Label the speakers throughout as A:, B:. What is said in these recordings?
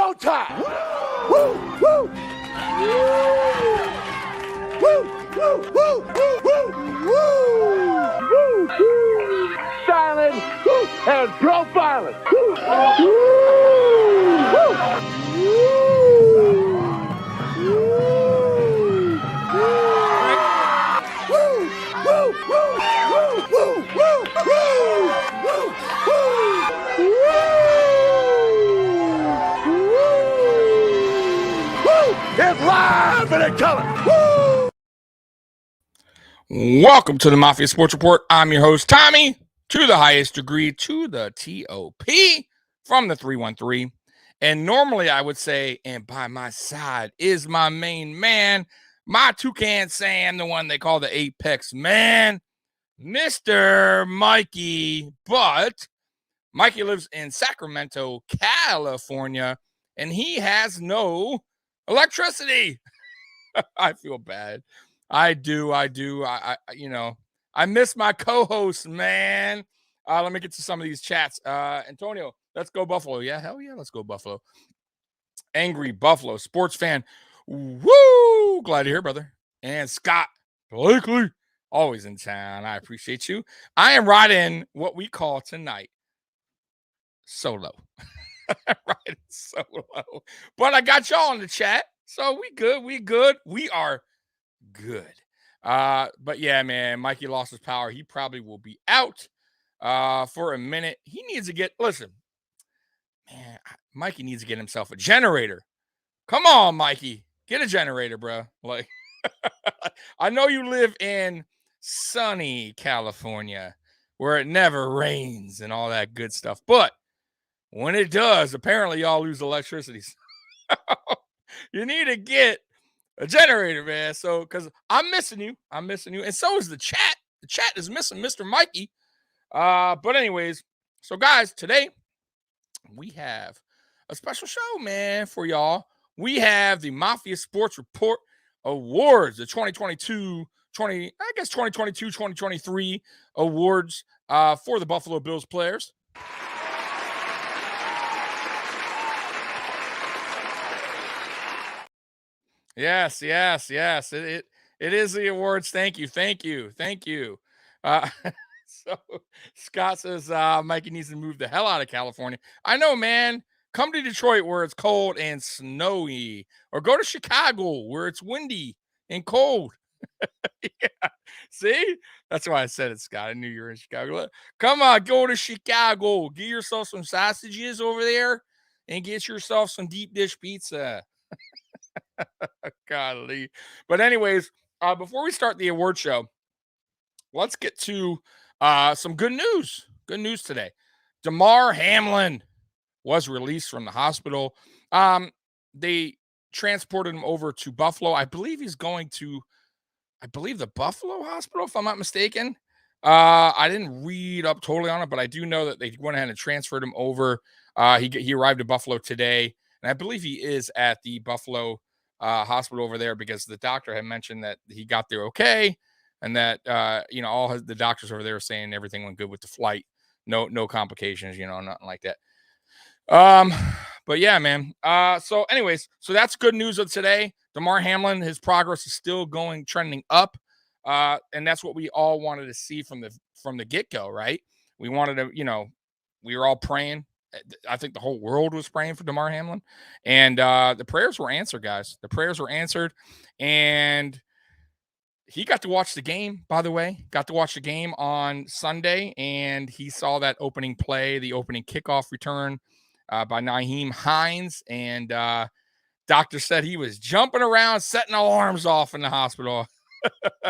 A: showtime. Woo, woo. Woo, woo, woo, woo, woo, woo, woo. Silent and profiling. Woo, woo, it's live and in color. Woo!
B: Welcome to the Mafia Sports Report. I'm your host, Tommy, to the highest degree, to the TOP from the 313. And normally I would say, and by my side is my main man, my Toucan Sam, the one they call the Apex Man, Mr. Mikey. But Mikey lives in Sacramento, California, and he has no electricity. I feel bad. I do. I miss my co-host, man. Let me get to some of these chats. Antonio, let's go Buffalo. Yeah, hell yeah, let's go Buffalo. Angry Buffalo sports fan. Woo! Glad to hear, brother. And Scott Blakely, always in town. I appreciate you. I am riding what we call tonight solo. Riding solo. But I got y'all in the chat. So we good. We are good. But yeah, man, Mikey lost his power. He probably will be out for a minute. He needs to listen, man, Mikey needs to get himself a generator. Come on, Mikey, get a generator, bro. Like, I know you live in sunny California where it never rains and all that good stuff, but when it does, apparently y'all lose electricity. You need to get a generator, man. So, because I'm missing you, and so is the chat. The chat is missing Mr. Mikey. But anyways, so guys, today we have a special show, man, for y'all. We have the Mafia Sports Report Awards, the 2022-2023 awards for the Buffalo Bills players. Yes. It is the awards. Thank you. So Scott says Mikey needs to move the hell out of California. I know, man. Come to Detroit where it's cold and snowy, or go to Chicago where it's windy and cold. Yeah. See, that's why I said it, Scott. I knew you were in Chicago. Come on, go to Chicago. Get yourself some sausages over there, and get yourself some deep dish pizza. Golly. But anyways, before we start the award show, let's get to some good news. Good news today. Damar Hamlin was released from the hospital. They transported him over to Buffalo. I believe he's going to, the Buffalo hospital, if I'm not mistaken. I didn't read up totally on it, but I do know that they went ahead and transferred him over. He arrived at Buffalo today, and I believe he is at the Buffalo hospital over there because the doctor had mentioned that he got there okay, and that all the doctors over there were saying everything went good with the flight, no complications, nothing like that. But yeah, man. So anyways, so that's good news of today. Damar Hamlin, his progress is still trending up, and that's what we all wanted to see from the get-go, right? We wanted to, we were all praying. I think the whole world was praying for Damar Hamlin, and the prayers were answered, guys. The prayers were answered, and he got to watch the game, by the way. Got to watch the game on Sunday, and he saw that opening play, the opening kickoff return by Nyheim Hines, and doctor said he was jumping around, setting alarms off in the hospital.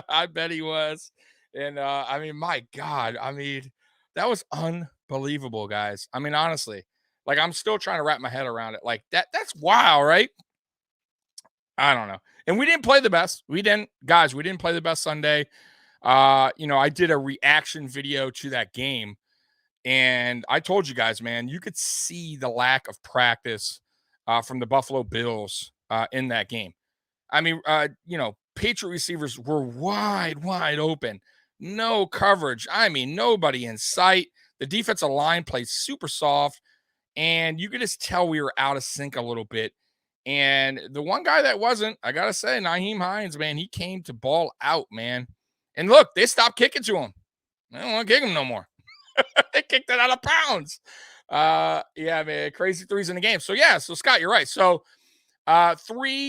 B: I bet he was. And I mean, my God, that was unbelievable, guys. I mean, honestly, like, I'm still trying to wrap my head around it. Like, that's wow, right? I don't know. And we didn't play the best. We didn't play the best Sunday. I did a reaction video to that game, and I told you guys, man, you could see the lack of practice from the Buffalo Bills in that game. I mean, Patriot receivers were wide open. No coverage. I mean, nobody in sight. The defensive line played super soft. And you could just tell we were out of sync a little bit. And the one guy that wasn't, I got to say, Nyheim Hines, man, he came to ball out, man. And look, they stopped kicking to him. I don't want to kick him no more. They kicked it out of bounds. Yeah, man, crazy threes in the game. So, yeah, so Scott, you're right. So, okay.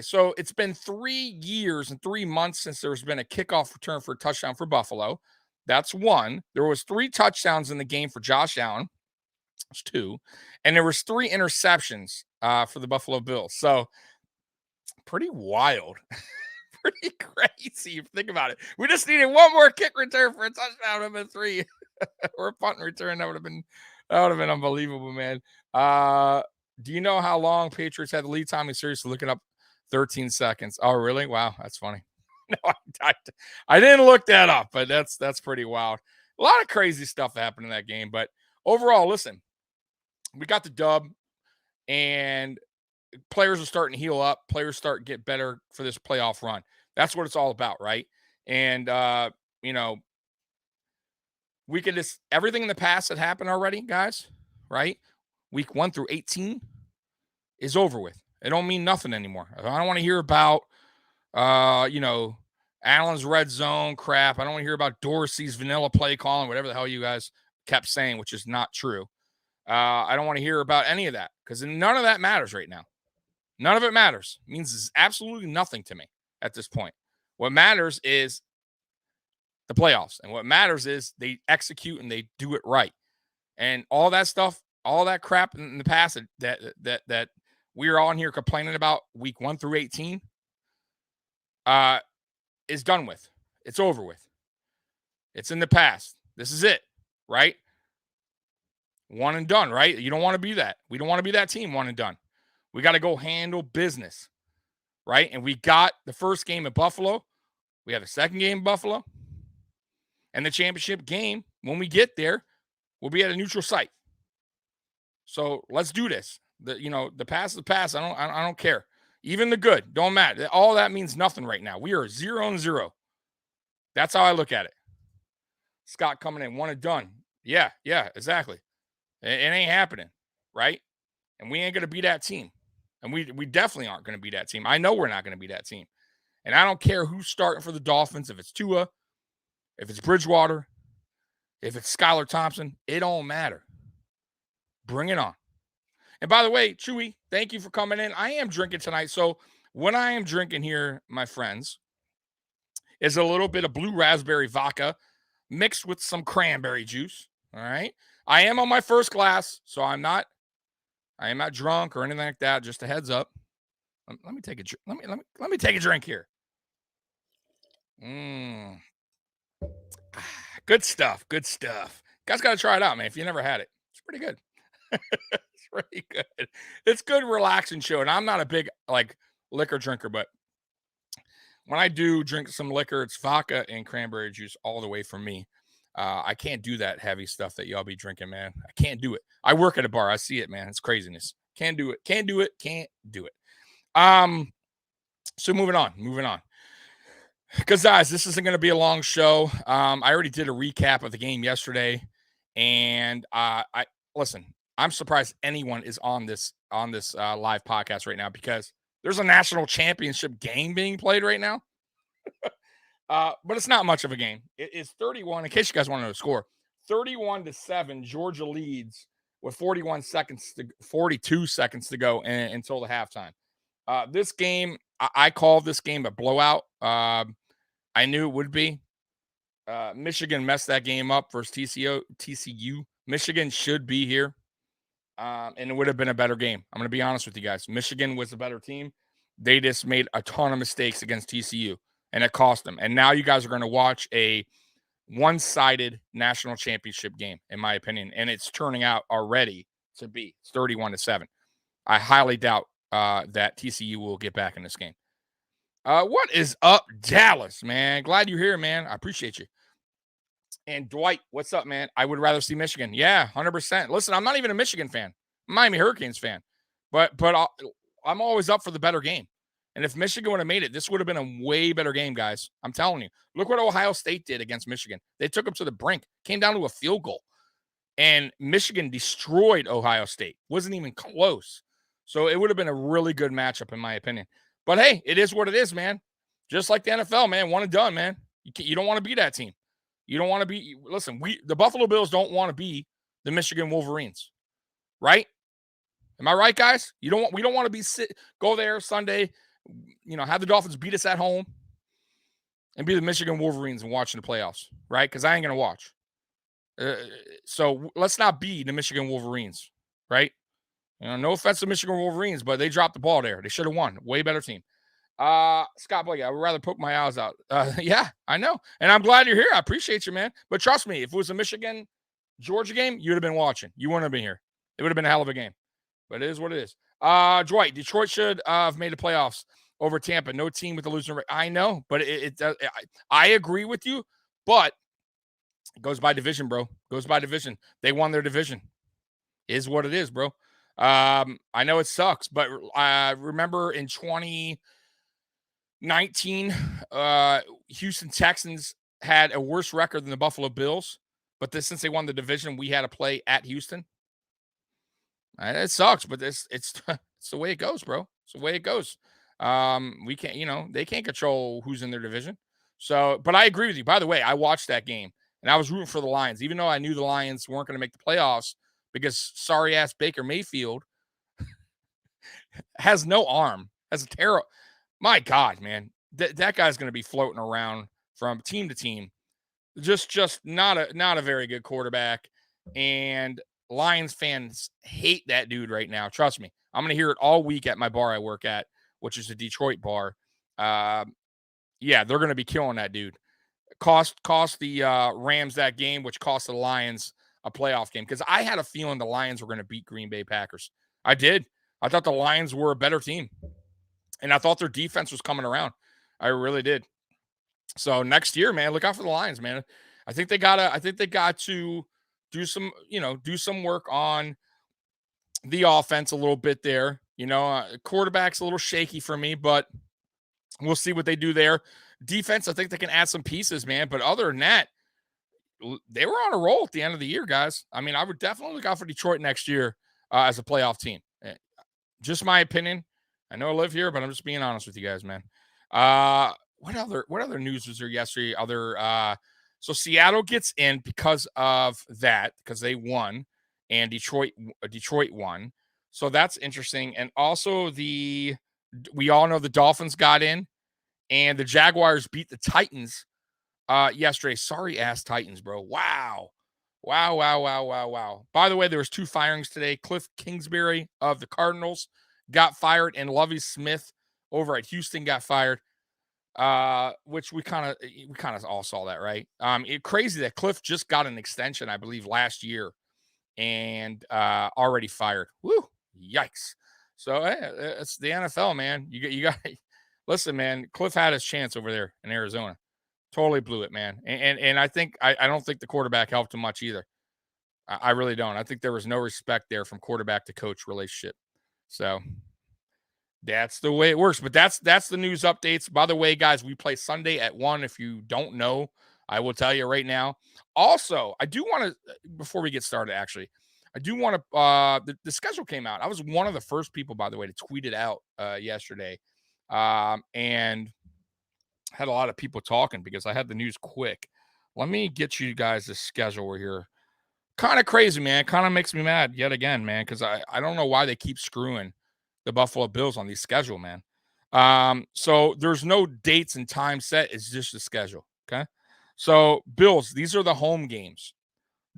B: So it's been 3 years and 3 months since there's been a kickoff return for a touchdown for Buffalo. That's one. There was 3 touchdowns in the game for Josh Allen. It's 2. And there was 3 interceptions for the Buffalo Bills. So pretty wild. Pretty crazy if you think about it. We just needed one more kick return for a touchdown. Would have been 3 or a punt return. That would have been unbelievable, man. Do you know how long Patriots had the lead time? I'm seriously looking up 13 seconds. Oh, really? Wow, that's funny. No, I didn't look that up, but that's pretty wild. A lot of crazy stuff happened in that game, but overall, listen, we got the dub, and players are starting to heal up. Players start to get better for this playoff run. That's what it's all about, right? And we could just everything in the past that happened already, guys, right? Week 1 through 18 is over with. It don't mean nothing anymore. I don't want to hear about Allen's red zone crap. I don't want to hear about Dorsey's vanilla play calling, whatever the hell you guys kept saying, which is not true. I don't want to hear about any of that because none of that matters right now. None of it matters. It means absolutely nothing to me at this point. What matters is the playoffs. And what matters is they execute and they do it right. And all that stuff, all that crap in the past that we're on here complaining about week 1 through 18 is done with. It's over with. It's in the past. This is it, right? One and done, right? You don't want to be that. We don't want to be that team, one and done. We got to go handle business, right? And we got the first game at Buffalo. We have the second game in Buffalo. And the championship game, when we get there, will be at a neutral site. So let's do this. The past is the past. I don't care. Even the good, don't matter. All that means nothing right now. We are 0-0. That's how I look at it. Scott coming in, one and done. Yeah, exactly. It ain't happening, right? And we ain't going to be that team. And we definitely aren't going to be that team. I know we're not going to be that team. And I don't care who's starting for the Dolphins, if it's Tua, if it's Bridgewater, if it's Skylar Thompson, it don't matter. Bring it on. And by the way, Chewy, thank you for coming in. I am drinking tonight. So what I am drinking here, my friends, is a little bit of blue raspberry vodka mixed with some cranberry juice. All right. I am on my first glass, so I am not drunk or anything like that. Just a heads up. Let me take a let me take a drink here. Good stuff. Good stuff. Guys got to try it out, man. If you never had it, it's pretty good. It's pretty good. It's good, relaxing show. And I'm not a big liquor drinker, but when I do drink some liquor, it's vodka and cranberry juice all the way for me. I can't do that heavy stuff that y'all be drinking, man. I can't do it. I work at a bar. I see it, man. It's craziness. Can't do it. Can't do it. Can't do it. So moving on. Because, guys, this isn't going to be a long show. I already did a recap of the game yesterday. And listen, I'm surprised anyone is on this live podcast right now because there's a national championship game being played right now. But it's not much of a game. It is 31, in case you guys want to know the score, 31-7. Georgia leads with 42 seconds to go until the halftime. This game, I called this game a blowout. I knew it would be. Michigan messed that game up versus TCU. Michigan should be here. And it would have been a better game. I'm going to be honest with you guys. Michigan was a better team. They just made a ton of mistakes against TCU. And it cost them. And now you guys are going to watch a one-sided national championship game, in my opinion. And it's turning out already to be. It's 31-7. I highly doubt that TCU will get back in this game. What is up, Dallas, man? Glad you're here, man. I appreciate you. And Dwight, what's up, man? I would rather see Michigan. Yeah, 100%. Listen, I'm not even a Michigan fan. I'm a Miami Hurricanes fan. But I'm always up for the better game. And if Michigan would have made it, this would have been a way better game, guys. I'm telling you. Look what Ohio State did against Michigan. They took them to the brink. Came down to a field goal. and Michigan destroyed Ohio State. Wasn't even close. So it would have been a really good matchup, in my opinion. But hey, it is what it is, man. Just like the NFL, man. One and done, man. You don't want to be that team. You don't want to be. Listen, the Buffalo Bills don't want to be the Michigan Wolverines, right? Am I right, guys? We don't want to be go there Sunday, have the Dolphins beat us at home and be the Michigan Wolverines and watching the playoffs, right? Because I ain't gonna watch. So let's not be the Michigan Wolverines, right? No offense to Michigan Wolverines, but they dropped the ball there. They should have won. Way better team. Scott Blake, I would rather poke my eyes out. Yeah, I know. And I'm glad you're here. I appreciate you, man. But trust me, if it was a Michigan Georgia game, you'd have been watching. You wouldn't have been here. It would have been a hell of a game. But it is what it is. Dwight, Detroit should have made the playoffs over Tampa. No team with a losing record. I know, but I agree with you. But it goes by division, bro. Goes by division. They won their division. Is what it is, bro. I know it sucks, but remember in 2019, Houston Texans had a worse record than the Buffalo Bills. But since they won the division, we had to play at Houston. It sucks, but it's the way it goes, bro. It's the way it goes. We can't, they can't control who's in their division. So, but I agree with you. By the way, I watched that game and I was rooting for the Lions, even though I knew the Lions weren't going to make the playoffs because sorry ass Baker Mayfield has no arm, has a terrible. My God, man, that guy's going to be floating around from team to team. Just not a very good quarterback, and Lions fans hate that dude right now. Trust me. I'm going to hear it all week at my bar I work at, which is a Detroit bar. Yeah, they're going to be killing that dude. Cost the Rams that game, which cost the Lions a playoff game. Because I had a feeling the Lions were going to beat Green Bay Packers. I did. I thought the Lions were a better team. And I thought their defense was coming around. I really did. So next year, man, look out for the Lions, man. I think they got to do some work on the offense a little bit there. Quarterback's a little shaky for me, but we'll see what they do there. Defense, I think they can add some pieces, man. But other than that, they were on a roll at the end of the year, guys. I mean, I would definitely look out for Detroit next year as a playoff team. Just my opinion. I know I live here, but I'm just being honest with you guys, man. What other news was there yesterday? So Seattle gets in because of that, because they won, and Detroit won. So that's interesting. And also we all know the Dolphins got in, and the Jaguars beat the Titans yesterday. Sorry ass Titans, bro. Wow. By the way, there was 2 firings today. Cliff Kingsbury of the Cardinals got fired, and Lovie Smith over at Houston got fired. Which we kind of all saw that, right? Crazy that Cliff just got an extension, I believe, last year, and already fired. Woo, yikes! So it's the NFL, man. You got listen, man. Cliff had his chance over there in Arizona, totally blew it, man. And I think I don't think the quarterback helped him much either. I really don't. I think there was no respect there from quarterback to coach relationship. So that's the way it works. But that's the news updates. By the way, guys, we play Sunday at 1. If you don't know, I will tell you right now. Also, I do want to, before we get started, actually, I do want to, the schedule came out. I was one of the first people, by the way, to tweet it out yesterday. And had a lot of people talking because I had the news quick. Let me get you guys the schedule here. Kind of crazy, man. Kind of makes me mad yet again, man, because I don't know why they keep screwing the Buffalo Bills on the schedule, man. So there's no dates and time set. It's just the schedule. Okay. So Bills, these are the home games.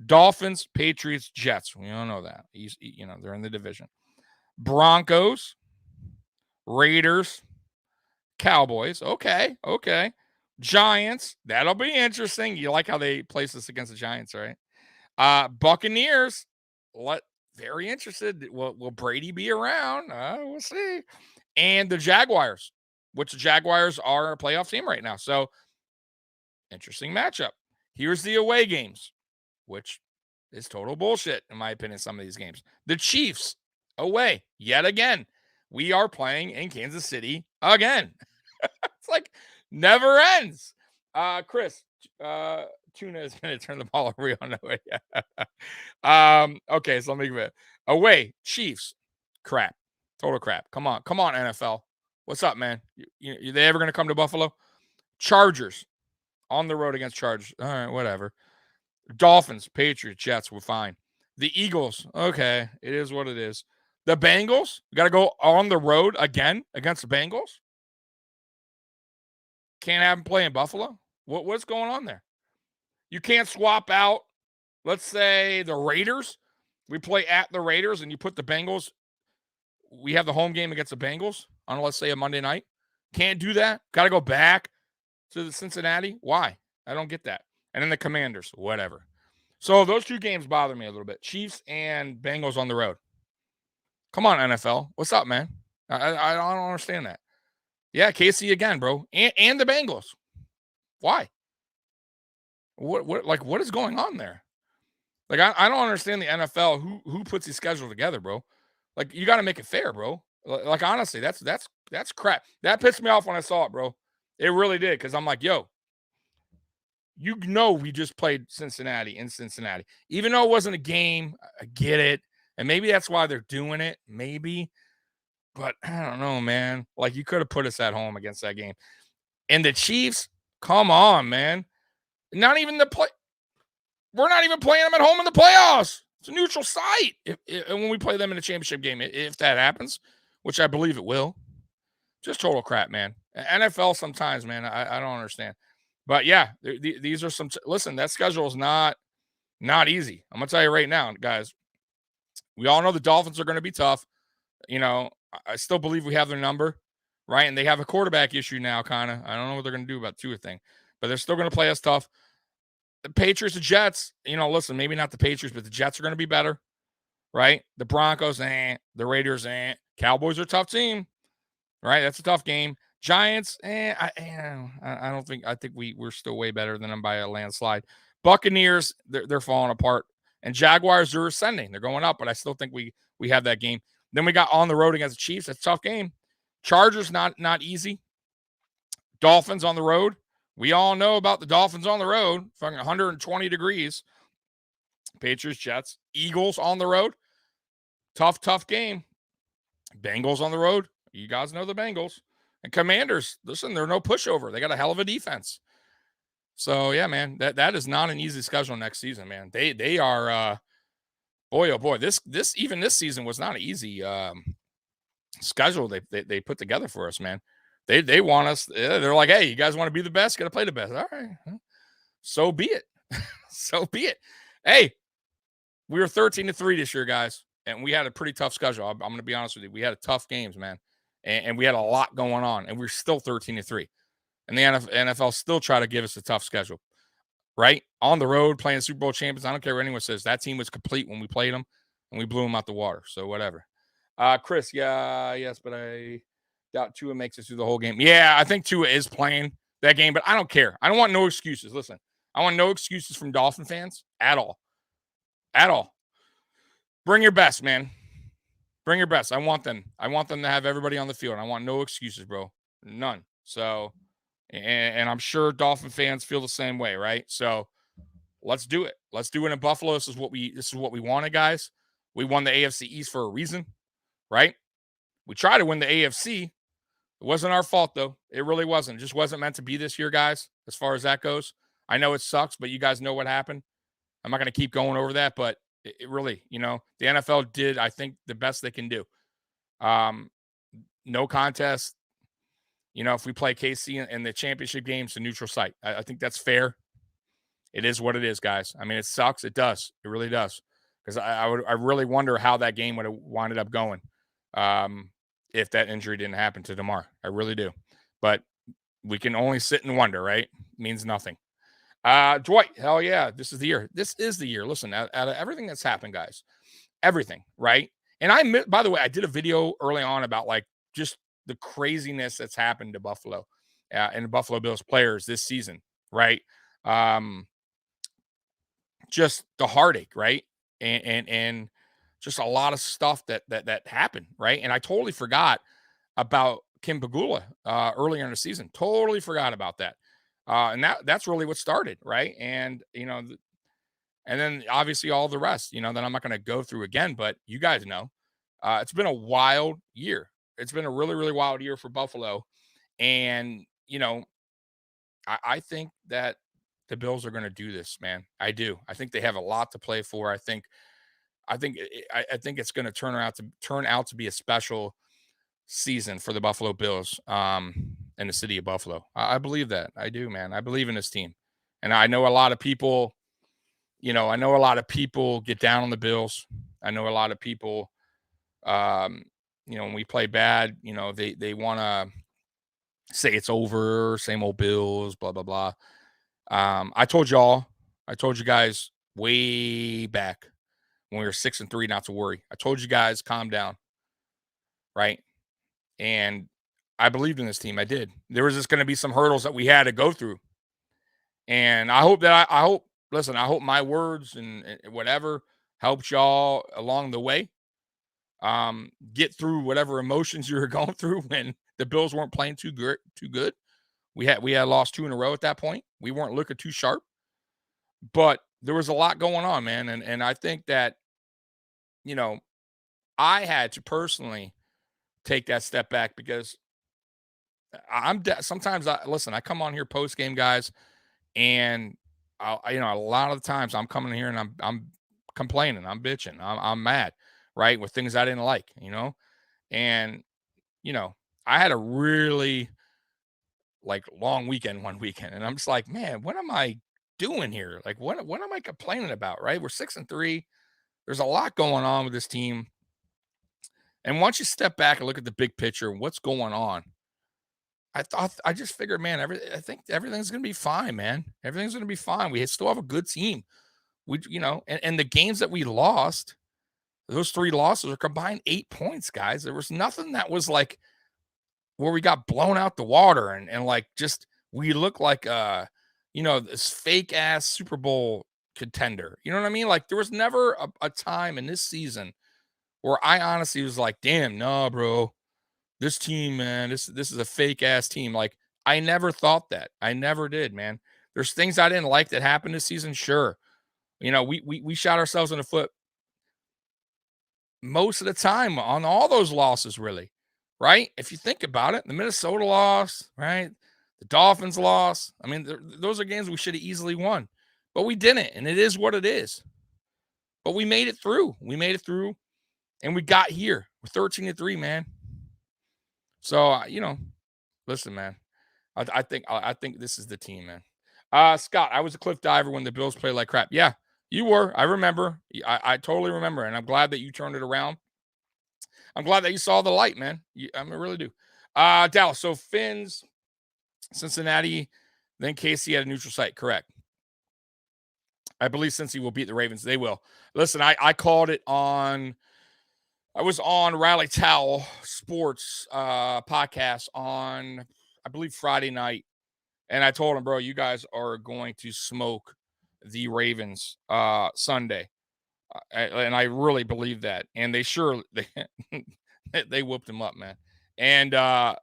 B: Dolphins, Patriots, Jets. We all know that. They're in the division. Broncos, Raiders, Cowboys. Okay. Giants. That'll be interesting. You like how they place this against the Giants, right? Buccaneers. Very interested. Will Brady be around? We'll see. And the Jaguars, which the Jaguars are a playoff team right now. So, interesting matchup. Here's the away games, which is total bullshit, in my opinion, some of these games. The Chiefs, away, yet again. We are playing in Kansas City again. It's like never ends. Chris, Tuna is going to turn the ball over. We all know it. Okay, so let me give it away. Chiefs, crap, total crap. Come on, NFL. What's up, man? You they ever going to come to Buffalo? Chargers on the road against Chargers. All right, whatever. Dolphins, Patriots, Jets. We're fine. The Eagles. Okay, it is what it is. The Bengals. We got to go on the road again against the Bengals. Can't have them play in Buffalo. What's going on there? You can't swap out, let's say, the Raiders. We play at the Raiders, and you put the Bengals. We have the home game against the Bengals on, let's say, a Monday night. Can't do that. Got to go back to the Cincinnati. Why? I don't get that. And then the Commanders, whatever. So those two games bother me a little bit. Chiefs and Bengals on the road. Come on, NFL. What's up, man? I don't understand that. Yeah, KC again, bro. And the Bengals. Why? What is going on there? Like, I don't understand the NFL who puts his schedule together, bro. Like, you got to make it fair, bro. Like, honestly, that's crap. That pissed me off when I saw it, bro. It really did, because I'm like, yo, we just played Cincinnati in Cincinnati. Even though it wasn't a game, I get it. And maybe that's why they're doing it. Maybe. But I don't know, man. Like, you could have put us at home against that game. And the Chiefs, come on, man. Not even we're not even playing them at home in the playoffs. It's a neutral site. And when we play them in a championship game, if that happens, which I believe it will, just total crap, man. NFL sometimes, man, I don't understand. But yeah, these are some. Listen, that schedule is not easy. I'm gonna tell you right now, guys. We all know the Dolphins are going to be tough. You know, I still believe we have their number, right? And they have a quarterback issue now, kind of. I don't know what they're going to do about Tua thing, but they're still going to play us tough. The Patriots and Jets, listen, maybe not the Patriots, but the Jets are going to be better, right? The Broncos, the Raiders, Cowboys are a tough team, right? That's a tough game. Giants, I don't think. I think we're still way better than them by a landslide. Buccaneers, they're falling apart, and Jaguars are ascending. They're going up, but I still think we have that game. Then we got on the road against the Chiefs. That's a tough game. Chargers, not easy. Dolphins on the road. We all know about the Dolphins on the road. Fucking 120 degrees. Patriots, Jets, Eagles on the road. Tough game. Bengals on the road. You guys know the Bengals. And Commanders, listen, they're no pushover. They got a hell of a defense. So, yeah, man, that is not an easy schedule next season, man. They are, boy, oh, boy. This season was not an easy schedule they put together for us, man. They want us. They're like, hey, you guys want to be the best? Got to play the best. All right. So be it. So be it. Hey, we were 13-3 this year, guys, and we had a pretty tough schedule. I'm going to be honest with you. We had tough games, man, and we had a lot going on, and we're still 13-3. And the NFL still try to give us a tough schedule, right? On the road, playing Super Bowl champions. I don't care what anyone says. That team was complete when we played them, and we blew them out the water. So whatever. Chris, yes, but I doubt Tua makes it through the whole game. Yeah, I think Tua is playing that game, but I don't care. I don't want no excuses. Listen, I want no excuses from Dolphin fans at all. At all. Bring your best, man. Bring your best. I want them to have everybody on the field. I want no excuses, bro. None. So, and I'm sure Dolphin fans feel the same way, right? So let's do it. Let's do it in Buffalo. This is what we wanted, guys. We won the AFC East for a reason, right? We tried to win the AFC. It wasn't our fault, though. It really wasn't. It just wasn't meant to be this year, guys, as far as that goes. I know it sucks, but you guys know what happened. I'm not going to keep going over that, but it really, the NFL did, I think, the best they can do. No contest. If we play KC in the championship game, it's a neutral site. I think that's fair. It is what it is, guys. I mean, it sucks. It does. It really does. Because I really wonder how that game would have winded up going if that injury didn't happen to DeMar. I really do. But we can only sit and wonder, right? It means nothing. Dwight, hell yeah, this is the year. This is the year. Listen, out of everything that's happened, guys, everything, right? And by the way, I did a video early on about like just the craziness that's happened to Buffalo and the Buffalo Bills players this season, right? Just the heartache, right? And just a lot of stuff that happened, right? And I totally forgot about Kim Pegula earlier in the season. Totally forgot about that. And that's really what started, right? And and then obviously all the rest, that I'm not going to go through again, but you guys know, it's been a wild year. It's been a really, really wild year for Buffalo. And, I think that the Bills are going to do this, man. I do. I think they have a lot to play for. I think it's going to turn out to be a special season for the Buffalo Bills, in the city of Buffalo. I believe that. I do, man. I believe in this team, and I know a lot of people. I know a lot of people get down on the Bills. I know a lot of people. Um, when we play bad, they want to say it's over, same old Bills, blah blah blah. I told you guys way back when we were 6-3, not to worry. I told you guys, calm down, right? And I believed in this team. I did. There was just going to be some hurdles that we had to go through, and I hope that I hope. Listen, I hope my words and whatever helped y'all along the way. Get through whatever emotions you were going through when the Bills weren't playing too good. Too good. We had lost 2 in a row at that point. We weren't looking too sharp, but there was a lot going on, man. And I think that you know I had to personally take that step back because sometimes I listen. I come on here post game, guys, and a lot of the times I'm coming here and I'm complaining, I'm bitching, I'm mad, right, with things I didn't like, and you know I had a really like long weekend one weekend, and I'm just like, man, what am I doing here? Like, what am I complaining about? Right, we're 6-3. There's a lot going on with this team, and once you step back and look at the big picture, what's going on, I just figured, man, I think everything's gonna be fine, man. Everything's gonna be fine. We still have a good team. And the games that we lost, those 3 losses are combined 8 points, guys. There was nothing that was like where we got blown out the water and like just we look like this fake ass Super Bowl contender. You know what I mean? Like there was never a time in this season where I honestly was like, damn, no, bro, this team, man, this is a fake ass team. Like I never thought that. I never did, man. There's things I didn't like that happened this season, sure. We shot ourselves in the foot most of the time on all those losses, really, right? If you think about it, the Minnesota loss, right? The Dolphins loss. I mean, those are games we should have easily won, but we didn't, and it is what it is. But we made it through. We made it through, and we got here. We're 13-3, man. So listen, man. I think this is the team, man. Scott, I was a cliff diver when the Bills played like crap. Yeah, you were. I remember. I totally remember, and I'm glad that you turned it around. I'm glad that you saw the light, man. I really do. Dallas. So Finns, Cincinnati, then KC at a neutral site. Correct. I believe Cincy will beat the Ravens. They will. Listen, I called it on. I was on Rally Towel Sports podcast on, I believe, Friday night. And I told him, bro, you guys are going to smoke the Ravens Sunday. And I really believe that. And they whooped them up, man. And I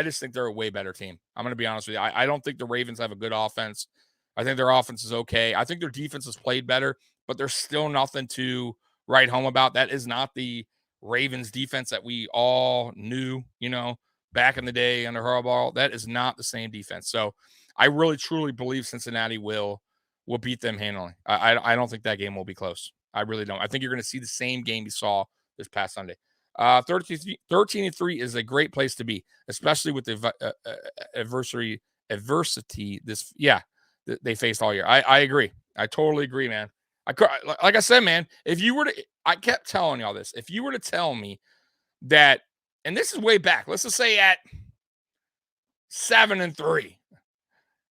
B: just think they're a way better team. I'm going to be honest with you. I don't think the Ravens have a good offense. I think their offense is okay. I think their defense has played better, but there's still nothing to write home about. That is not the Ravens defense that we all knew, back in the day under Harbaugh. That is not the same defense. So I really truly believe Cincinnati will beat them handily. I don't think that game will be close. I really don't. I think you're going to see the same game you saw this past Sunday. 13-3 is a great place to be, especially with the adversity they faced all year. I agree. I totally agree, man. Like I said, man, I kept telling y'all this. If you were to tell me that, and this is way back, let's just say at 7-3,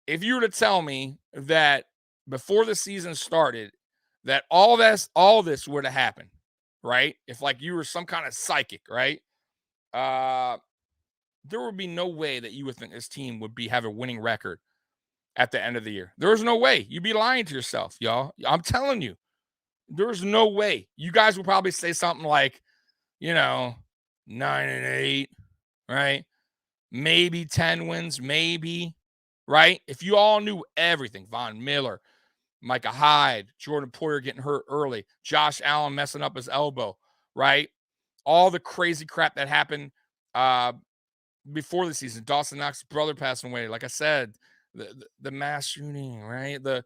B: if you were to tell me that before the season started, that all this were to happen, right? If like you were some kind of psychic, right? There would be no way that you would think this team would have a winning record at the end of the year. There's no way. You'd be lying to yourself, y'all. I'm telling you, there's no way. You guys will probably say something like, 9-8, right? Maybe 10 wins, maybe. right? If you all knew everything, Von Miller, Micah Hyde, Jordan Poyer getting hurt early, Josh Allen messing up his elbow, right? All the crazy crap that happened before the season. Dawson Knox's brother passing away. Like I said, the mass shooting, right? The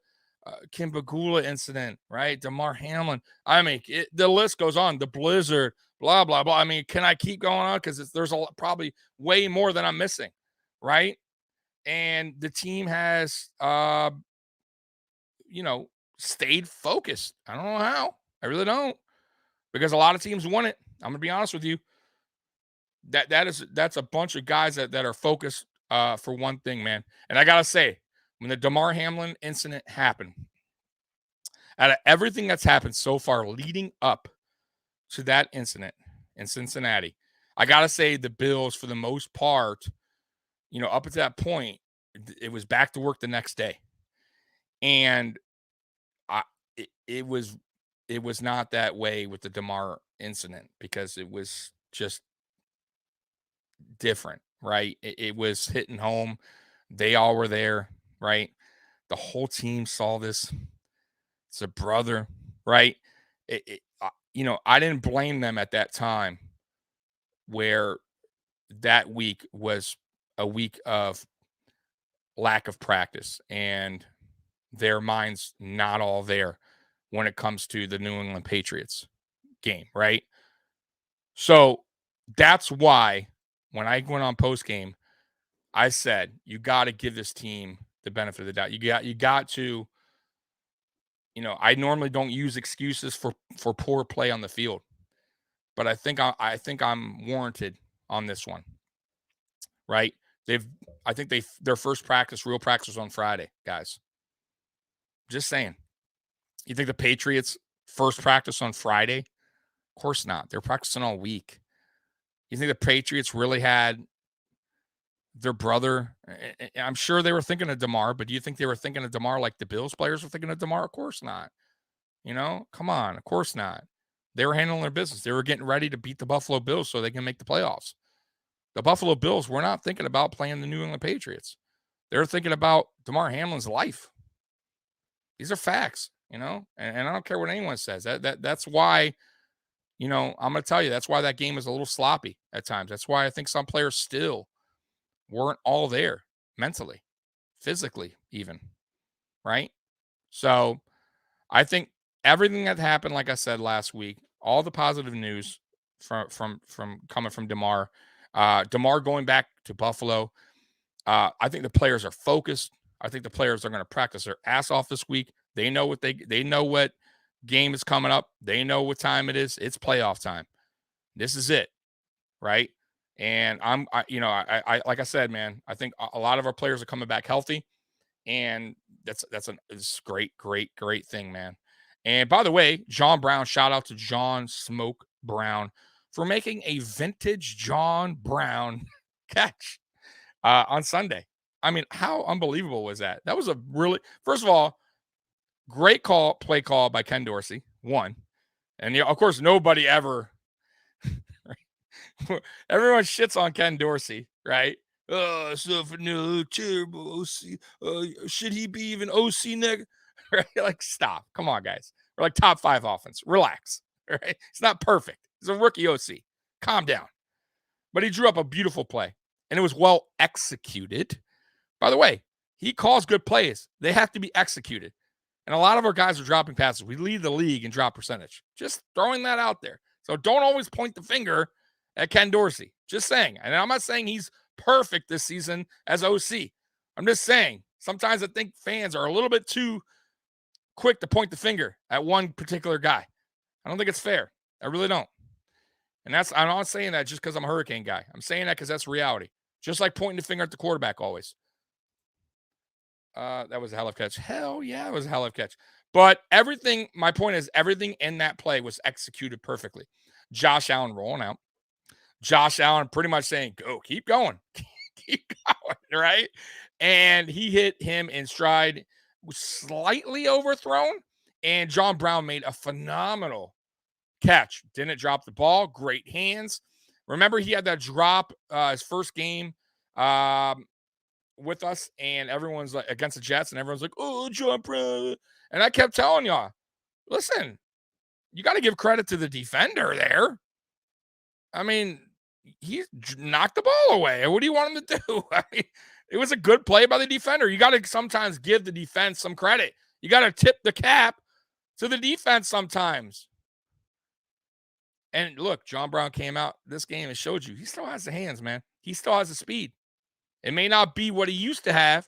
B: Kim Bagula incident, right? DeMar Hamlin. I mean, the list goes on. The blizzard, blah, blah, blah. I mean, can I keep going on? Because there's probably way more than I'm missing, right? And the team has, stayed focused. I don't know how. I really don't. Because a lot of teams won it. I'm going to be honest with you. That's a bunch of guys that are focused for one thing, man. And I gotta say, when the DeMar Hamlin incident happened, out of everything that's happened so far leading up to that incident in Cincinnati, I gotta say the Bills, for the most part, up at that point, it was back to work the next day, and it was not that way with the DeMar incident because it was just different, right? It was hitting home. They all were there, right? The whole team saw this. It's a brother, right? I didn't blame them at that time where that week was a week of lack of practice and their minds not all there when it comes to the New England Patriots game, right? So that's why when I went on post game, I said you got to give this team the benefit of the doubt. You got to. I normally don't use excuses for poor play on the field, but I think I'm warranted on this one, right? Their first real practice was on Friday, guys. Just saying. You think the Patriots first practice on Friday? Of course not. They're practicing all week. You think the Patriots really had their brother? I'm sure they were thinking of DeMar, but do you think they were thinking of DeMar like the Bills players were thinking of DeMar? Of course not. Come on. Of course not. They were handling their business. They were getting ready to beat the Buffalo Bills so they can make the playoffs. The Buffalo Bills were not thinking about playing the New England Patriots. They're thinking about DeMar Hamlin's life. These are facts, and I don't care what anyone says. That's why, I'm going to tell you, that's why that game is a little sloppy at times. That's why I think some players still weren't all there mentally, physically even, right? So I think everything that happened, like I said last week, all the positive news from coming from DeMar, DeMar going back to Buffalo. I think the players are focused. I think the players are going to practice their ass off this week. They know what they know what game is coming up. They know what time it is. It's playoff time. This is it, right? And I like I said, man, I think a lot of our players are coming back healthy, and it's great thing, man. And by the way, John Brown, shout out to John Smoke Brown for making a vintage John Brown catch on Sunday. I mean, how unbelievable was that? That was a really, first of all, great play call by Ken Dorsey. One. And of course, nobody ever, everyone shits on Ken Dorsey, right? Oh, so no, terrible OC. Should he be even OC next? Right? Like, stop. Come on, guys. We're like top 5 offense. Relax. Right? It's not perfect. He's a rookie OC. Calm down. But he drew up a beautiful play, and it was well executed. By the way, he calls good plays. They have to be executed. And a lot of our guys are dropping passes. We lead the league in drop percentage. Just throwing that out there. So don't always point the finger at Ken Dorsey. Just saying. And I'm not saying he's perfect this season as OC. I'm just saying sometimes I think fans are a little bit too quick to point the finger at one particular guy. I don't think it's fair. I really don't. And I'm not saying that just because I'm a Hurricane guy. I'm saying that because that's reality. Just like pointing the finger at the quarterback always. That was a hell of a catch. Hell yeah, it was a hell of a catch. But my point is everything in that play was executed perfectly. Josh Allen rolling out. Josh Allen pretty much saying, go, keep going. Keep going, right? And he hit him in stride, was slightly overthrown. And John Brown made a phenomenal catch. Didn't drop the ball. Great hands. Remember, he had that drop his first game with us, and everyone's like against the Jets, and everyone's like, "Oh, John Brown," and I kept telling y'all, listen, you got to give credit to the defender there. I mean, he knocked the ball away. What do you want him to do? I mean, it was a good play by the defender. You got to sometimes give the defense some credit. You got to tip the cap to the defense sometimes. And look, John Brown came out this game and showed you he still has the hands, man. He still has the speed. It may not be what he used to have,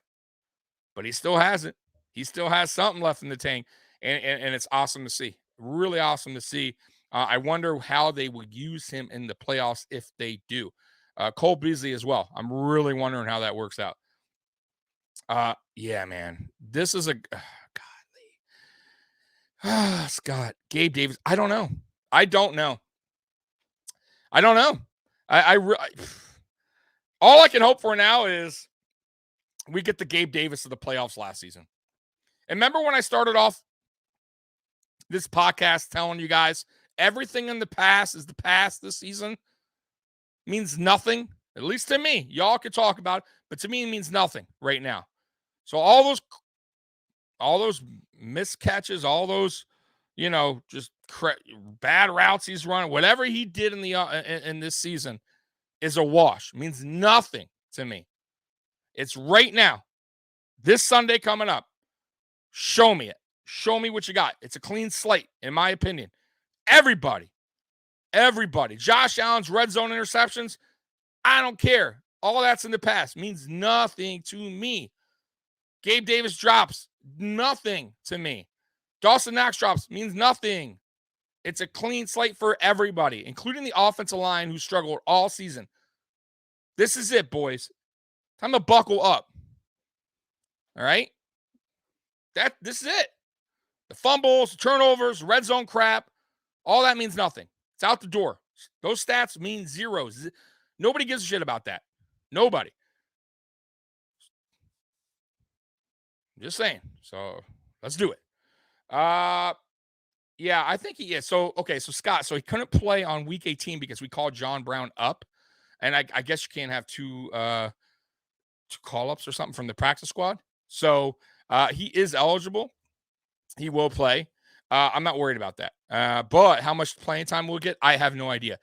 B: but he still has it. He still has something left in the tank, and it's awesome to see. Really awesome to see. I wonder how they would use him in the playoffs if they do. Cole Beasley as well. I'm really wondering how that works out. Yeah, man. This is a godly. Scott, Gabe Davis. I don't know. I don't know. All I can hope for now is we get the Gabe Davis of the playoffs last season. And remember when I started off this podcast telling you guys everything in the past is the past this season? Means nothing, at least to me. Y'all can talk about it, but to me it means nothing right now. So all those miscatches, all those, just bad routes he's running, whatever he did in this season is a wash. Means nothing to me. It's right now. This Sunday coming up. Show me it. Show me what you got. It's a clean slate, in my opinion. Everybody. Josh Allen's red zone interceptions, I don't care. All that's in the past. Means nothing to me. Gabe Davis drops, nothing to me. Dawson Knox drops, means nothing. It's a clean slate for everybody, including the offensive line who struggled all season. This is it, boys. Time to buckle up. All right? This is it. The fumbles, the turnovers, red zone crap, all that means nothing. It's out the door. Those stats mean zeros. Nobody gives a shit about that. Nobody. Just saying. So let's do it. Yeah, I think he is. So Scott, so he couldn't play on week 18 because we called John Brown up. And I guess you can't have two call-ups or something from the practice squad. So he is eligible. He will play. I'm not worried about that. But how much playing time we'll get, I have no idea.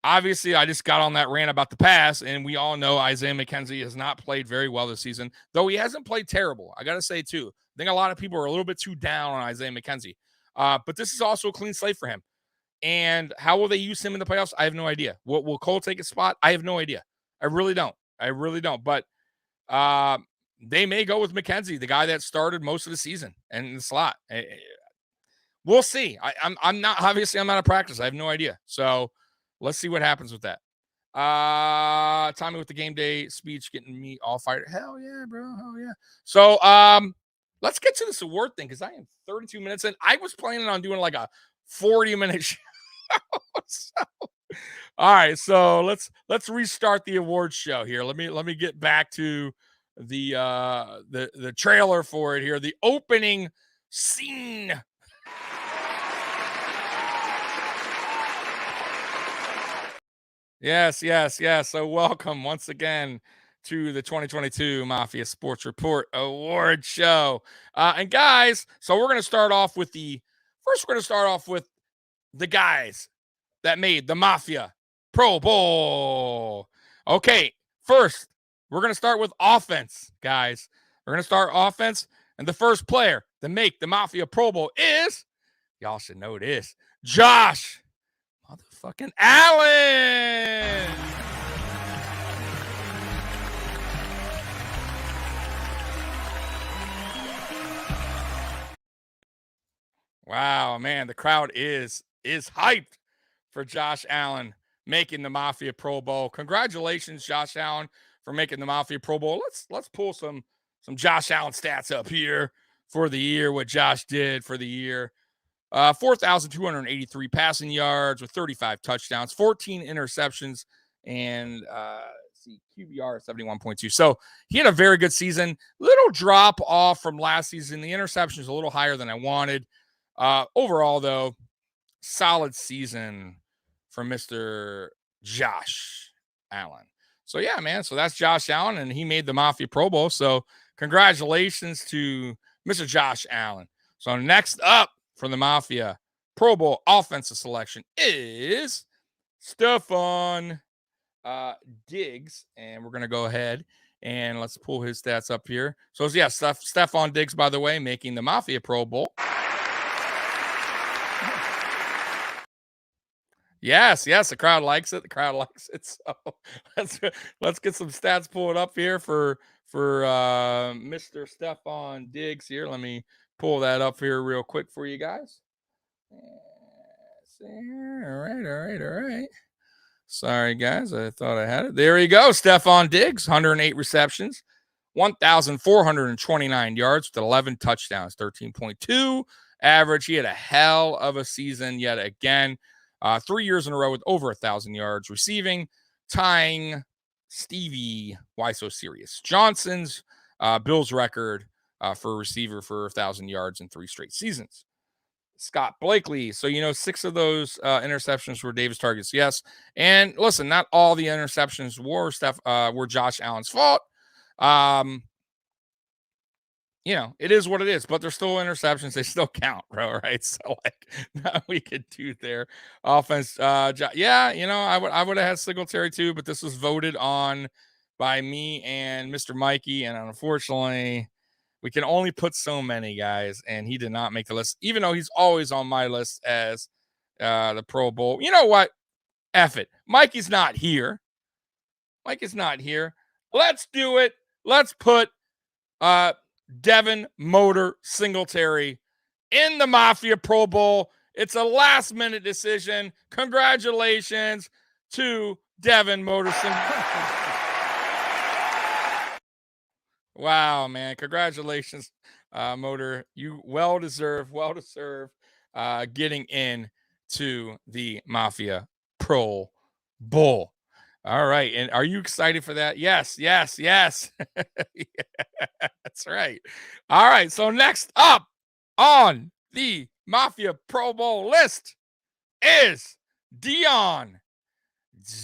B: Obviously, I just got on that rant about the pass, and we all know Isaiah McKenzie has not played very well this season, though he hasn't played terrible. I got to say, too. I think a lot of people are a little bit too down on Isaiah McKenzie. But this is also a clean slate for him. And how will they use him in the playoffs? I have no idea. Will Cole take a spot? I have no idea. I really don't. But they may go with McKenzie, the guy that started most of the season and in the slot. We'll see. I'm not out of practice. I have no idea. So let's see what happens with that. Tommy with the game day speech getting me all fired. Hell yeah, bro. Hell yeah. So let's get to this award thing because I am 32 minutes in. I was planning on doing like a 40-minute show. So, all right, so let's restart the award show here. Let me get back to the trailer for it here. The opening scene. Yes. So welcome once again to the 2022 Mafia Sports Report Award Show. And guys, so we're going to start off with the guys that made the Mafia Pro Bowl. Okay, first, we're going to start with offense, guys. We're going to start offense, and the first player to make the Mafia Pro Bowl is, y'all should know this, Josh motherfucking Allen. Wow, man, the crowd is hyped for Josh Allen making the Mafia Pro Bowl. Congratulations, Josh Allen, for making the Mafia Pro Bowl. Let's pull some Josh Allen stats up here for the year, what Josh did for the year. 4,283 passing yards with 35 touchdowns, 14 interceptions, and QBR 71.2. So he had a very good season. Little drop off from last season. The interception is a little higher than I wanted. Overall, though, solid season for Mr. Josh Allen. So yeah, man. So that's Josh Allen, and he made the Mafia Pro Bowl. So congratulations to Mr. Josh Allen. So next up for the Mafia Pro Bowl offensive selection is Stephon Diggs, and we're gonna go ahead and let's pull his stats up here. So yeah, Stephon Diggs, by the way, making the Mafia Pro Bowl. Yes, the crowd likes it. The crowd likes it. So let's get some stats pulled up here for Mr. Stephon Diggs here. Let me pull that up here real quick for you guys. All right. Sorry, guys. I thought I had it. There you go. Stephon Diggs, 108 receptions, 1,429 yards with 11 touchdowns, 13.2 average. He had a hell of a season yet again. 3 years in a row with over 1,000 yards receiving, tying Stevie, why so serious, Johnson's Bills record for a receiver for 1,000 yards in 3 straight seasons. Scott Blakely. So, 6 of those interceptions were Davis targets. Yes. And listen, not all the interceptions were Josh Allen's fault. It is what it is, but they're still interceptions. They still count, bro. Right. So we could do their offense. I would have had Singletary too, but this was voted on by me and Mr. Mikey. And unfortunately, we can only put so many guys, and he did not make the list, even though he's always on my list as the Pro Bowl. You know what? F it. Mikey's not here. Let's do it. Let's put Devin Motor Singletary in the Mafia Pro Bowl. It's a last-minute decision. Congratulations to Devin Motor Singletary. Wow, man. Congratulations, Motor. You well deserved getting in to the Mafia Pro Bowl. All right. And are you excited for that? Yes. Yeah, that's right. All right. So next up on the Mafia Pro Bowl list is Dion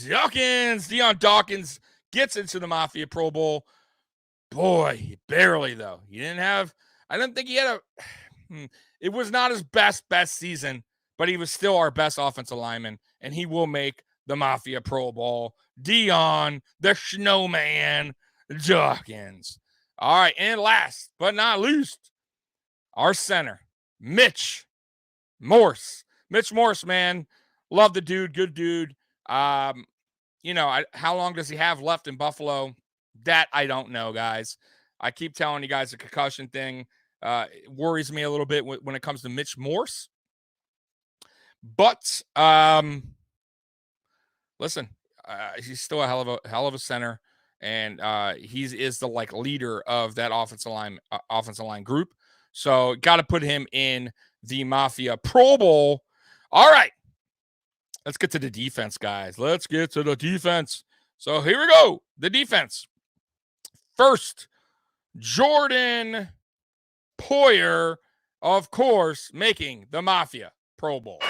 B: Dawkins. Dion Dawkins gets into the Mafia Pro Bowl. Boy, barely though. I didn't think he had it was not his best season, but he was still our best offensive lineman, and he will make the Mafia Pro Bowl. Dion, the Snowman Dawkins. All right, and last but not least, our center, Mitch Morse. Mitch Morse, man, love the dude, good dude. How long does he have left in Buffalo? That I don't know, guys. I keep telling you guys the concussion thing worries me a little bit when it comes to Mitch Morse. But listen, he's still a hell of a center, and he is the leader of that offensive line group. So got to put him in the Mafia Pro Bowl. All right, let's get to the defense, guys. Let's get to the defense. So here we go. The defense. First, Jordan Poyer, of course, making the Mafia Pro Bowl.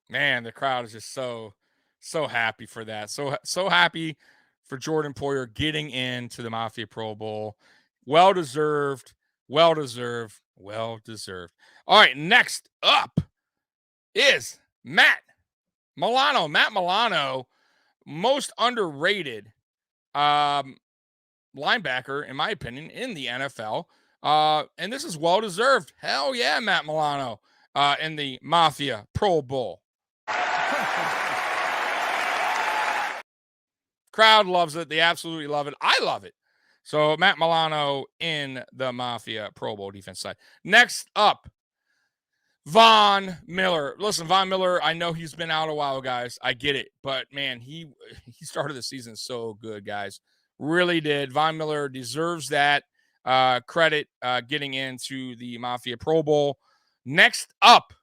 B: Man, the crowd is just so happy for that. So happy for Jordan Poyer getting into the Mafia Pro Bowl. Well deserved. All right, next up is Matt Milano. Matt Milano, most underrated linebacker, in my opinion, in the NFL. And this is well deserved. Hell yeah, Matt Milano in the Mafia Pro Bowl. Crowd loves it. They absolutely love it. I love it. So Matt Milano in the Mafia Pro Bowl defense side. Next up, Von Miller. Listen, Von Miller, I know he's been out a while, guys. I get it. But, man, he started the season so good, guys. Really did. Von Miller deserves that credit getting into the Mafia Pro Bowl. Next up,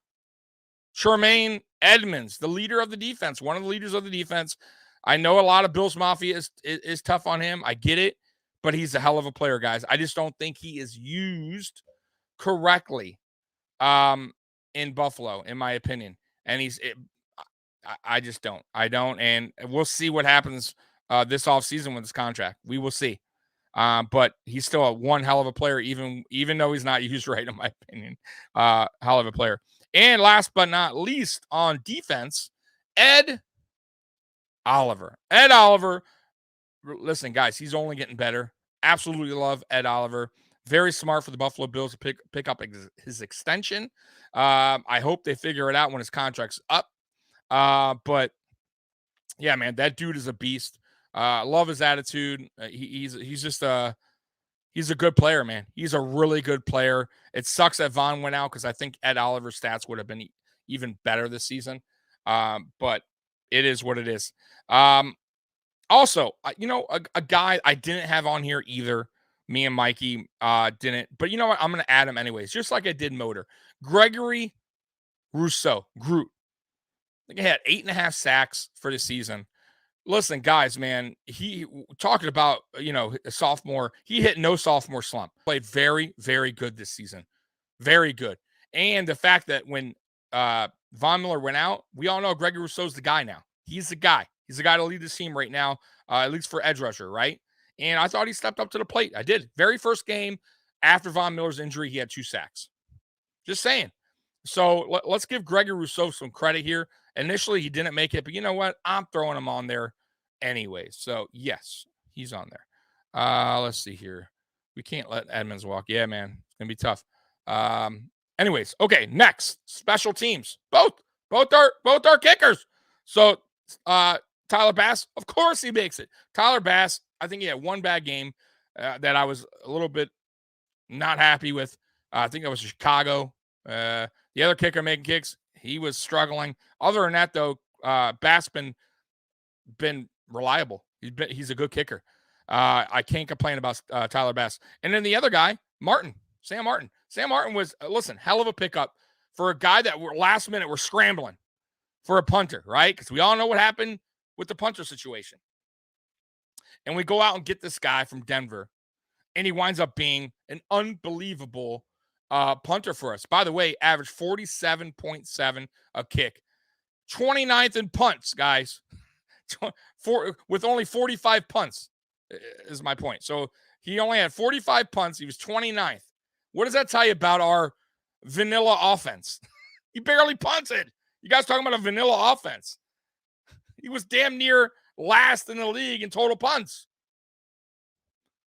B: Tremaine Edmonds, the leader of the defense, one of the leaders of the defense. I know a lot of Bills Mafia is tough on him. I get it. But he's a hell of a player, guys. I just don't think he is used correctly in Buffalo, in my opinion. And I just don't. I don't. And we'll see what happens this offseason with his contract. We will see. But he's still one hell of a player, even though he's not used right, in my opinion. Hell of a player. And last but not least, on defense, Ed Oliver. Ed Oliver. Listen, guys, he's only getting better. Absolutely love Ed Oliver. Very smart for the Buffalo Bills to pick up his extension. I hope they figure it out when his contract's up. But yeah, man, that dude is a beast. Love his attitude. He's just he's a good player, man. He's a really good player. It sucks that Vaughn went out because I think Ed Oliver's stats would have been even better this season. But it is what it is. Also, a guy I didn't have on here either. Me and Mikey didn't. But you know what? I'm going to add him anyways, just like I did Motor. Gregory Rousseau, Groot. I think he had 8.5 sacks for the season. Listen, guys, man, he talking about, a sophomore. He hit no sophomore slump. Played very, very good this season. Very good. And the fact that when Von Miller went out, we all know Gregory Rousseau's the guy now. He's the guy. He's the guy to lead this team right now, at least for edge rusher, right? And I thought he stepped up to the plate. I did. Very first game after Von Miller's injury, he had 2 sacks. Just saying. So let's give Gregory Rousseau some credit here. Initially, he didn't make it, but you know what? I'm throwing him on there anyway. So, yes, he's on there. Let's see here. We can't let Edmonds walk. Yeah, man. It's going to be tough. Anyways, okay, next. Special teams. Both are kickers. So, Tyler Bass, of course he makes it. Tyler Bass, I think he had one bad game that I was a little bit not happy with. I think that was Chicago. The other kicker making kicks, he was struggling. Other than that, though, Bass been reliable. He's a good kicker. I can't complain about Tyler Bass. And then the other guy, Sam Martin. Sam Martin was, listen, hell of a pickup for a guy that last minute we're scrambling for a punter, right? Because we all know what happened with the punter situation. And we go out and get this guy from Denver, and he winds up being an unbelievable punter for us. By the way, averaged 47.7 a kick. 29th in punts, guys. With only 45 punts is my point. So he only had 45 punts. He was 29th. What does that tell you about our vanilla offense? He barely punted. You guys talking about a vanilla offense. He was damn near last in the league in total punts.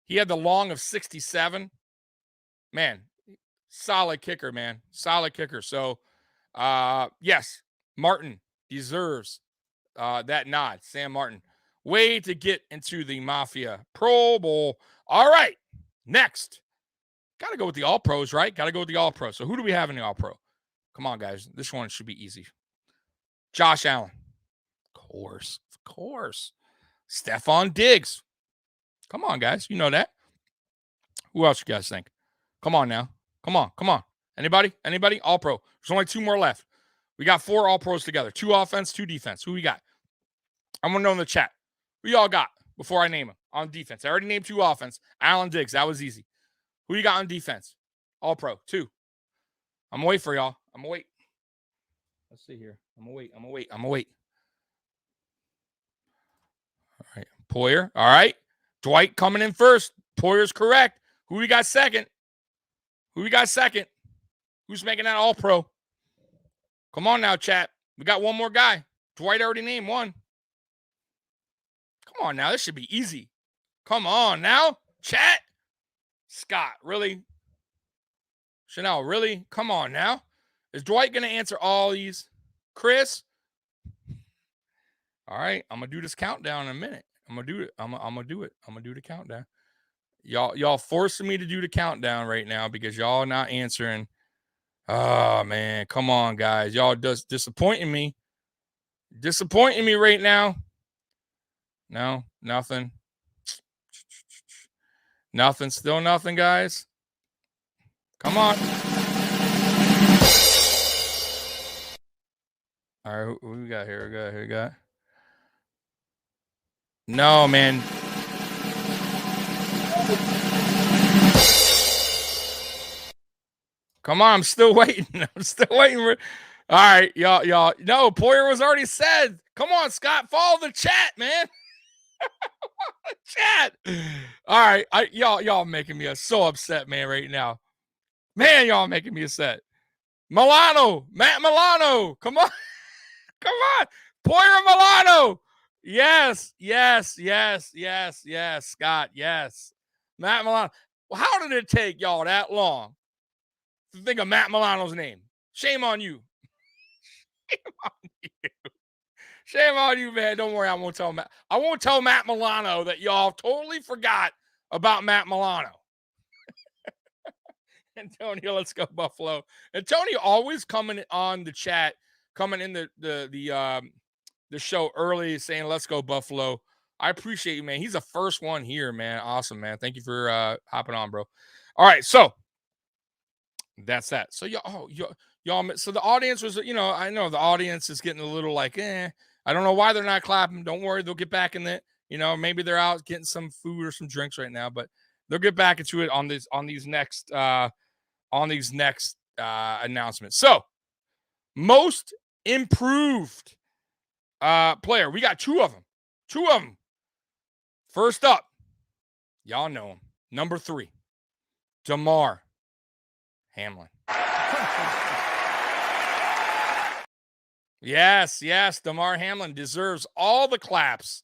B: He had the long of 67. Man, solid kicker, man. Solid kicker. So, yes, Martin deserves that nod. Sam Martin. Way to get into the Mafia Pro Bowl. All right, next. Got to go with the All-Pros, right? Got to go with the All-Pros. So who do we have in the All-Pro? Come on, guys. This one should be easy. Josh Allen. Of course. Stephon Diggs. Come on, guys. You know that. Who else you guys think? Come on now. Come on. Anybody? All-Pro. There's only 2 more left. We got 4 All-Pros together. 2 offense, 2 defense. Who we got? I'm going to know in the chat. Who y'all got before I name them on defense? I already named 2 offense. Allen Diggs. That was easy. Who you got on defense? All-Pro. 2. I'm going to wait for y'all. I'm going to wait. Let's see here. I'm going to wait. All right. Poyer. All right. Dwight coming in first. Poyer's correct. Who we got second? Who's making that All-Pro? Come on now, chat. We got one more guy. Dwight already named one. Come on now. This should be easy. Come on now, chat. Scott, really? Chanel, really? Come on now. Is Dwight going to answer all these? Chris? All right. I'm going to do this countdown in a minute. I'm going to do it. I'm going to do it. I'm going to do the countdown. Y'all forcing me to do the countdown right now because y'all not answering. Oh, man. Come on, guys. Y'all just disappointing me. Disappointing me right now. No, nothing. Nothing. Still nothing, guys. Come on. All right, who we got here? Who we got? No, man. Come on, I'm still waiting. All right, y'all. No, Poyer was already said. Come on, Scott, follow the chat, man. Chat. All right, y'all making me so upset, man, right now. Man, y'all making me upset. Matt Milano. Come on. Come on. Poyer Milano. Yes, Scott, yes. Matt Milano. Well, how did it take y'all that long to think of Matt Milano's name? Shame on you. Shame on you. Shame on you, man. Don't worry, I won't tell Matt Milano that y'all totally forgot about Matt Milano. Antonio, let's go Buffalo. Antonio always coming on the chat, coming in the show early, saying let's go Buffalo. I appreciate you, man. He's the first one here, man. Awesome, man. Thank you for hopping on, bro. All right, so that's that. So y'all. So the audience was, I know the audience is getting a little like, I don't know why they're not clapping. Don't worry, they'll get back in it. Maybe they're out getting some food or some drinks right now, but they'll get back into it on these next announcements. So most improved player. We got two of them. First up, y'all know him. Number 3, Damar Hamlin. Yes, Damar Hamlin deserves all the claps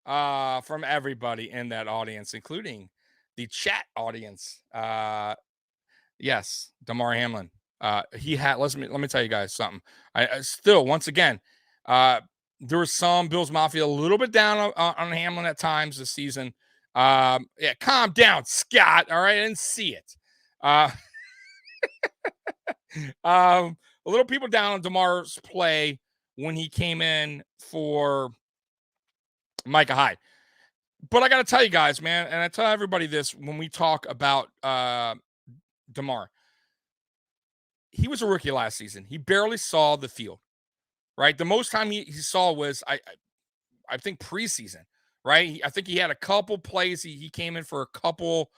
B: from everybody in that audience, including the chat audience. Yes, Damar Hamlin. He had. Let me tell you guys something. I still, once again, there was some Bills Mafia a little bit down on Hamlin at times this season. Yeah, calm down, Scott. All right, I didn't see it. A little people down on Damar's play when he came in for Micah Hyde. But I got to tell you guys, man, and I tell everybody this when we talk about Damar. He was a rookie last season. He barely saw the field, right? The most time he saw was, I think, preseason, right? I think he had a couple plays. He came in for a couple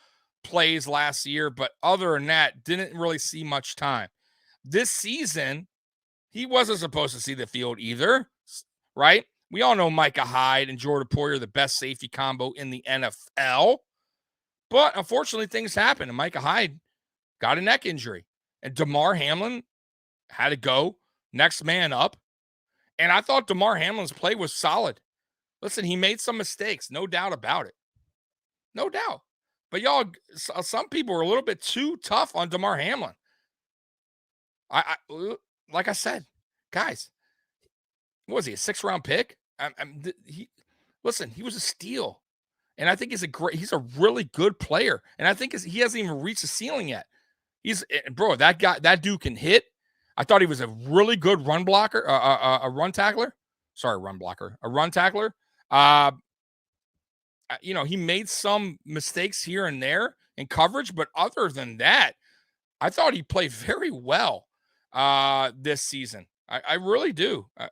B: plays last year, but other than that, didn't really see much time. This season, he wasn't supposed to see the field either, right? We all know Micah Hyde and Jordan Poyer, the best safety combo in the NFL. But unfortunately, things happen, and Micah Hyde got a neck injury. And Damar Hamlin had to go next man up. And I thought Damar Hamlin's play was solid. Listen, he made some mistakes, no doubt about it. No doubt. But y'all, some people were a little bit too tough on Damar Hamlin. Like I said, guys, what was he, a 6th-round pick? Listen, he was a steal. And I think he's a really good player. And I think he hasn't even reached the ceiling yet. That dude can hit. I thought he was a really good run blocker, a run tackler. Sorry, run blocker, a run tackler. He made some mistakes here and there in coverage, but other than that, I thought he played very well this season. I really do. I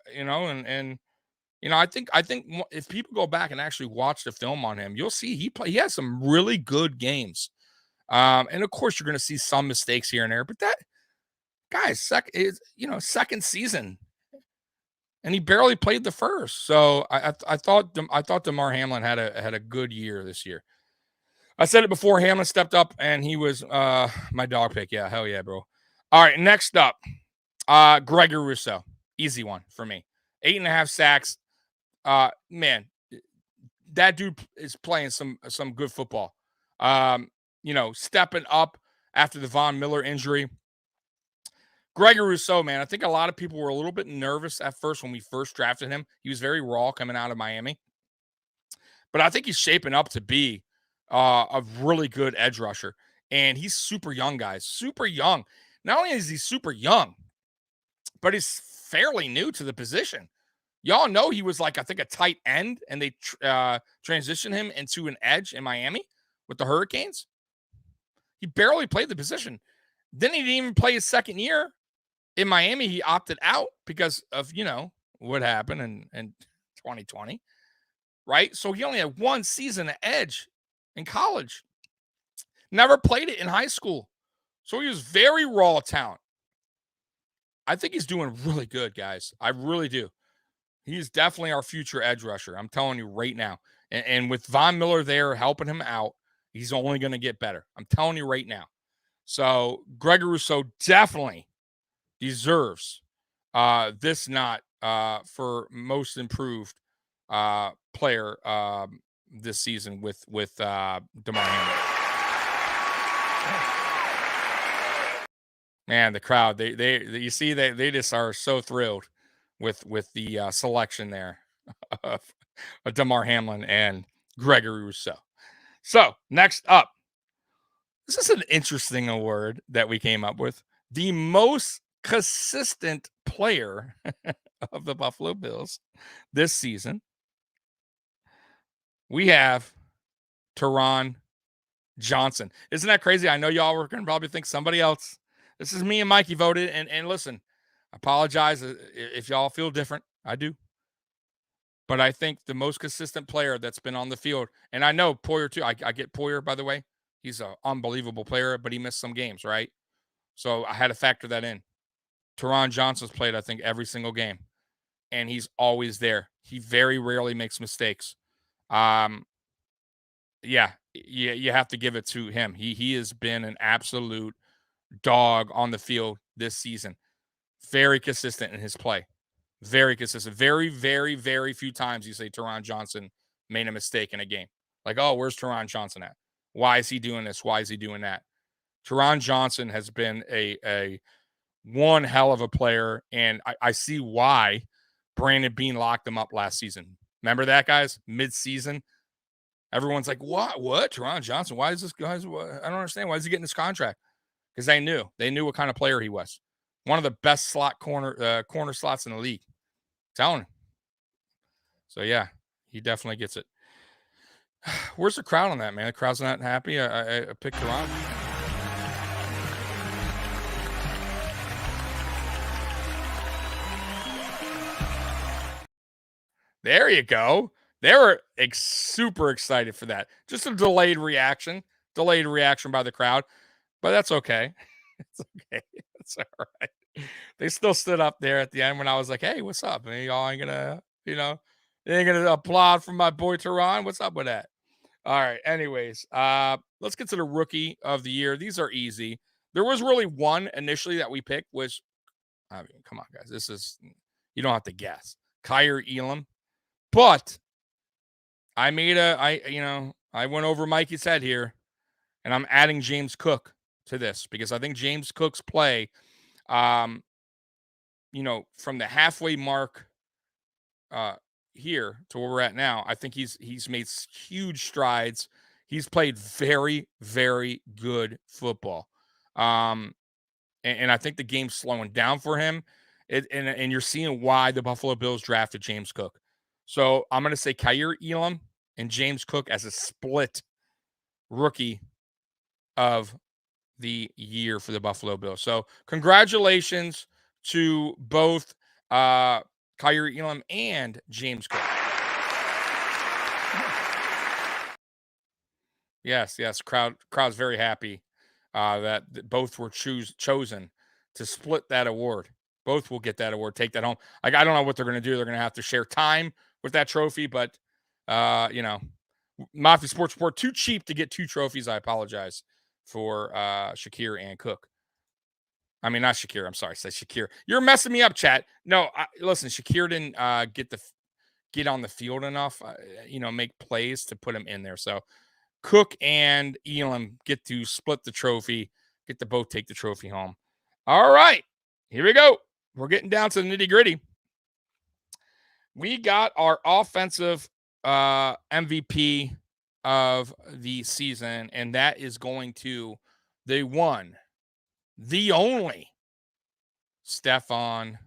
B: think if people go back and actually watch the film on him, you'll see he has some really good games. And of course, you're going to see some mistakes here and there, but that guy's second season, and he barely played the first. So I thought Damar Hamlin had a good year this year. I said it before. Hamlin stepped up, and he was my dog pick. Yeah, hell yeah, bro. All right, next up, Gregory Rousseau, easy one for me. 8.5 sacks. Man, that dude is playing some good football. Stepping up after the Von Miller injury. Gregory Rousseau, man, I think a lot of people were a little bit nervous at first when we first drafted him. He was very raw coming out of Miami. But I think he's shaping up to be a really good edge rusher. And he's super young, guys. Super young. Not only is he super young, but he's fairly new to the position. Y'all know he was like, I think, a tight end, and they transitioned him into an edge in Miami with the Hurricanes. He barely played the position. Then he didn't even play his second year. In Miami, he opted out because of, what happened in 2020, right? So he only had one season at edge in college. Never played it in high school. So he was very raw talent. I think he's doing really good, guys. I really do. He's definitely our future edge rusher. I'm telling you right now. And with Von Miller there helping him out, he's only going to get better. I'm telling you right now. So Gregory Rousseau definitely deserves this nod for most improved player this season with DeMar Hamlin. Man, the crowd, they you see they just are so thrilled with the selection there of DeMar Hamlin and Gregory Rousseau. So next up, this is an interesting award that we came up with. The most consistent player of the Buffalo Bills this season. We have Teron Johnson. Isn't that crazy? I know y'all were going to probably think somebody else. This is me and Mikey voted. And listen, I apologize if y'all feel different. I do. But I think the most consistent player that's been on the field, and I know Poyer too. I get Poyer, by the way. He's an unbelievable player, but he missed some games, right? So I had to factor that in. Teron Johnson's played, I think, every single game, and he's always there. He very rarely makes mistakes. Yeah, you have to give it to him. He has been an absolute dog on the field this season. Very consistent in his play. Very consistent. Very, very, very few times you say Teron Johnson made a mistake in a game. Like, oh, where's Teron Johnson at? Why is he doing this? Why is he doing that? Teron Johnson has been a one hell of a player, and I see why Brandon Beane locked him up last season. Remember that, guys? Mid-season. Everyone's like, what? Teron Johnson? Why is this guy? I don't understand. Why is he getting this contract? Because they knew what kind of player he was. One of the best corner slots in the league. Telling him. So yeah, he definitely gets it. Where's the crowd on that, man? The crowd's not happy. I picked Teron. There you go. They were super excited for that. Just a delayed reaction by the crowd, but that's okay. It's okay. It's all right. They still stood up there at the end when I was like, "Hey, what's up? And y'all ain't gonna, they ain't gonna applaud for my boy Teron. What's up with that?" All right. Anyways, let's get to the rookie of the year. These are easy. There was really one initially that we picked, which, I mean, come on, guys. This is, you don't have to guess. Kyer Elam. But I went over Mikey's head here, and I'm adding James Cook to this because I think James Cook's play, from the halfway mark here to where we're at now, I think he's made huge strides. He's played very, very good football. And I think the game's slowing down for him. And you're seeing why the Buffalo Bills drafted James Cook. So I'm going to say Kyer Elam and James Cook as a split rookie of the year for the Buffalo Bills. So congratulations to both Kyer Elam and James Cook. Yes. Crowd's very happy that both were chosen to split that award. Both will get that award, take that home. Like, I don't know what they're going to do. They're going to have to share time with that trophy, but Mafia Sports Report, too cheap to get 2 trophies. I apologize for Shakir and Cook. I mean, not Shakir. I'm sorry. Say Shakir. You're messing me up, chat. No, listen, Shakir didn't get on the field enough, make plays to put him in there. So Cook and Elam get to split the trophy, get to both take the trophy home. All right, here we go. We're getting down to the nitty-gritty. We got our offensive MVP of the season, and that is going to the one, the only, Stefon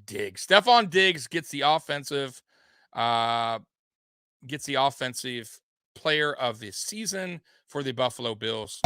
B: Diggs. Stefon Diggs gets the offensive player of the season for the Buffalo Bills.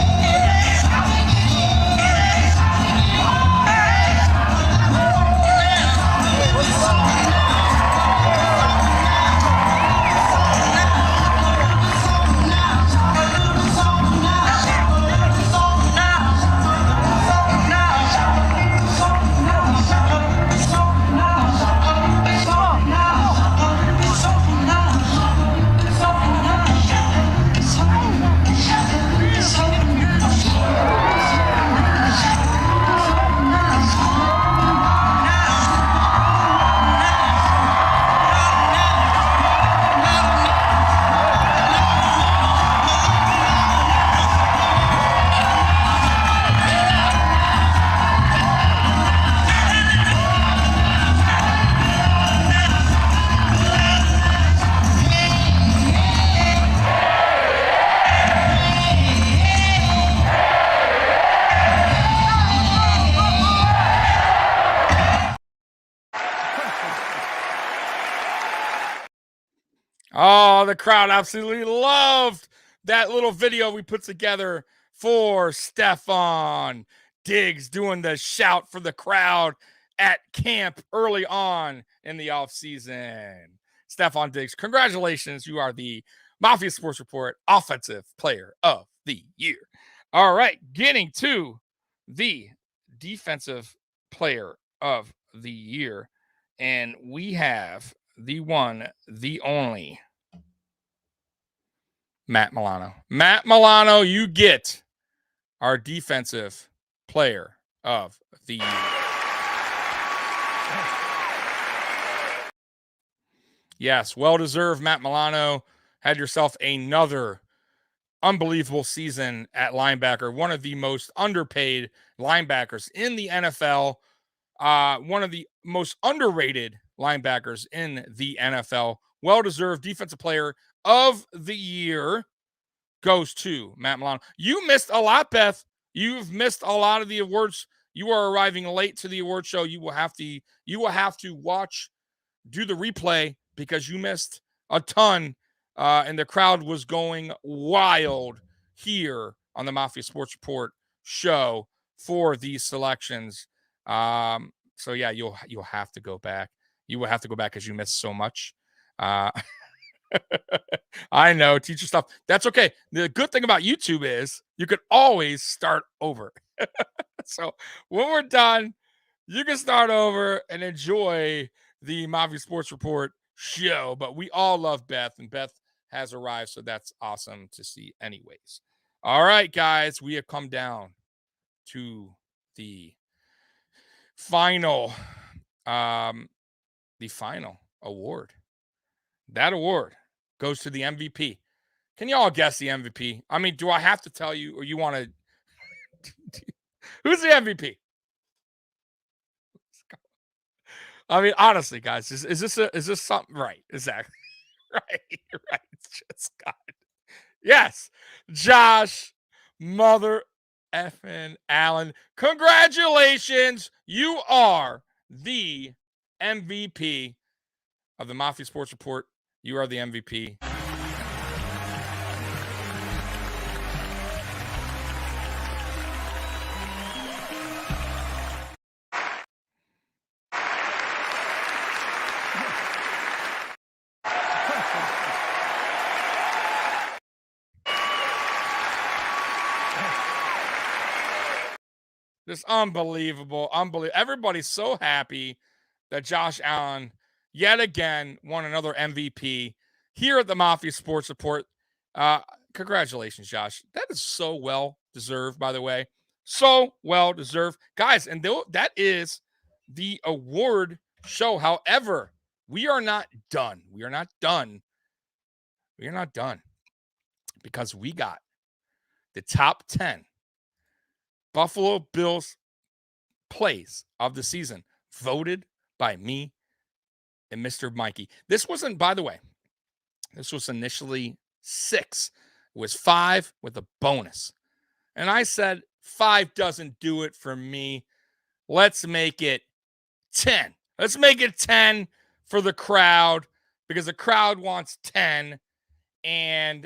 B: Oh, the crowd absolutely loved that little video we put together for Stefan Diggs doing the shout for the crowd at camp early on in the offseason. Stefan Diggs, congratulations. You are the Mafia Sports Report Offensive Player of the Year. All right, getting to the Defensive Player of the Year. And we have the one, the only, Matt Milano. Matt Milano, you get our Defensive Player of the Year. Yes, well-deserved, Matt Milano. Had yourself another unbelievable season at linebacker. One of the most underpaid linebackers in the NFL. One of the most underrated linebackers in the NFL. Well-deserved Defensive Player of the Year goes to Matt Milano. You missed a lot, Beth. You've missed a lot of the awards. You are arriving late to the award show. You will have to watch, do the replay because you missed a ton, and the crowd was going wild here on the Mafia Sports Report show for these selections. So yeah, you'll have to go back. You will have to go back because you missed so much. I know, teacher stuff. That's okay. The good thing about YouTube is you could always start over. So when we're done, you can start over and enjoy the Mafia Sports Report show. But we all love Beth, and Beth has arrived, so that's awesome to see anyways. All right, guys, we have come down to the final award. That award goes to the MVP. Can you all guess the MVP? I mean, do I have to tell you, or you want to? Who's the MVP? I mean, honestly, guys, is this something right? Exactly. Right. It's just God. Yes, Josh, mother effing Allen. Congratulations. You are the MVP of the Mafia Sports Report. You are the MVP. Just unbelievable. Everybody's so happy that Josh Allen yet again won another MVP here at the Mafia Sports Report. Congratulations, Josh. That is so well deserved, by the way. So well deserved. Guys, and that is the award show. However, we are not done. We are not done because we got the top 10 Buffalo Bills plays of the season voted by me and Mr. Mikey. This wasn't, by the way, this was initially 6. It was 5 with a bonus. And I said, 5 doesn't do it for me. Let's make it 10. Let's make it 10 for the crowd because the crowd wants 10. And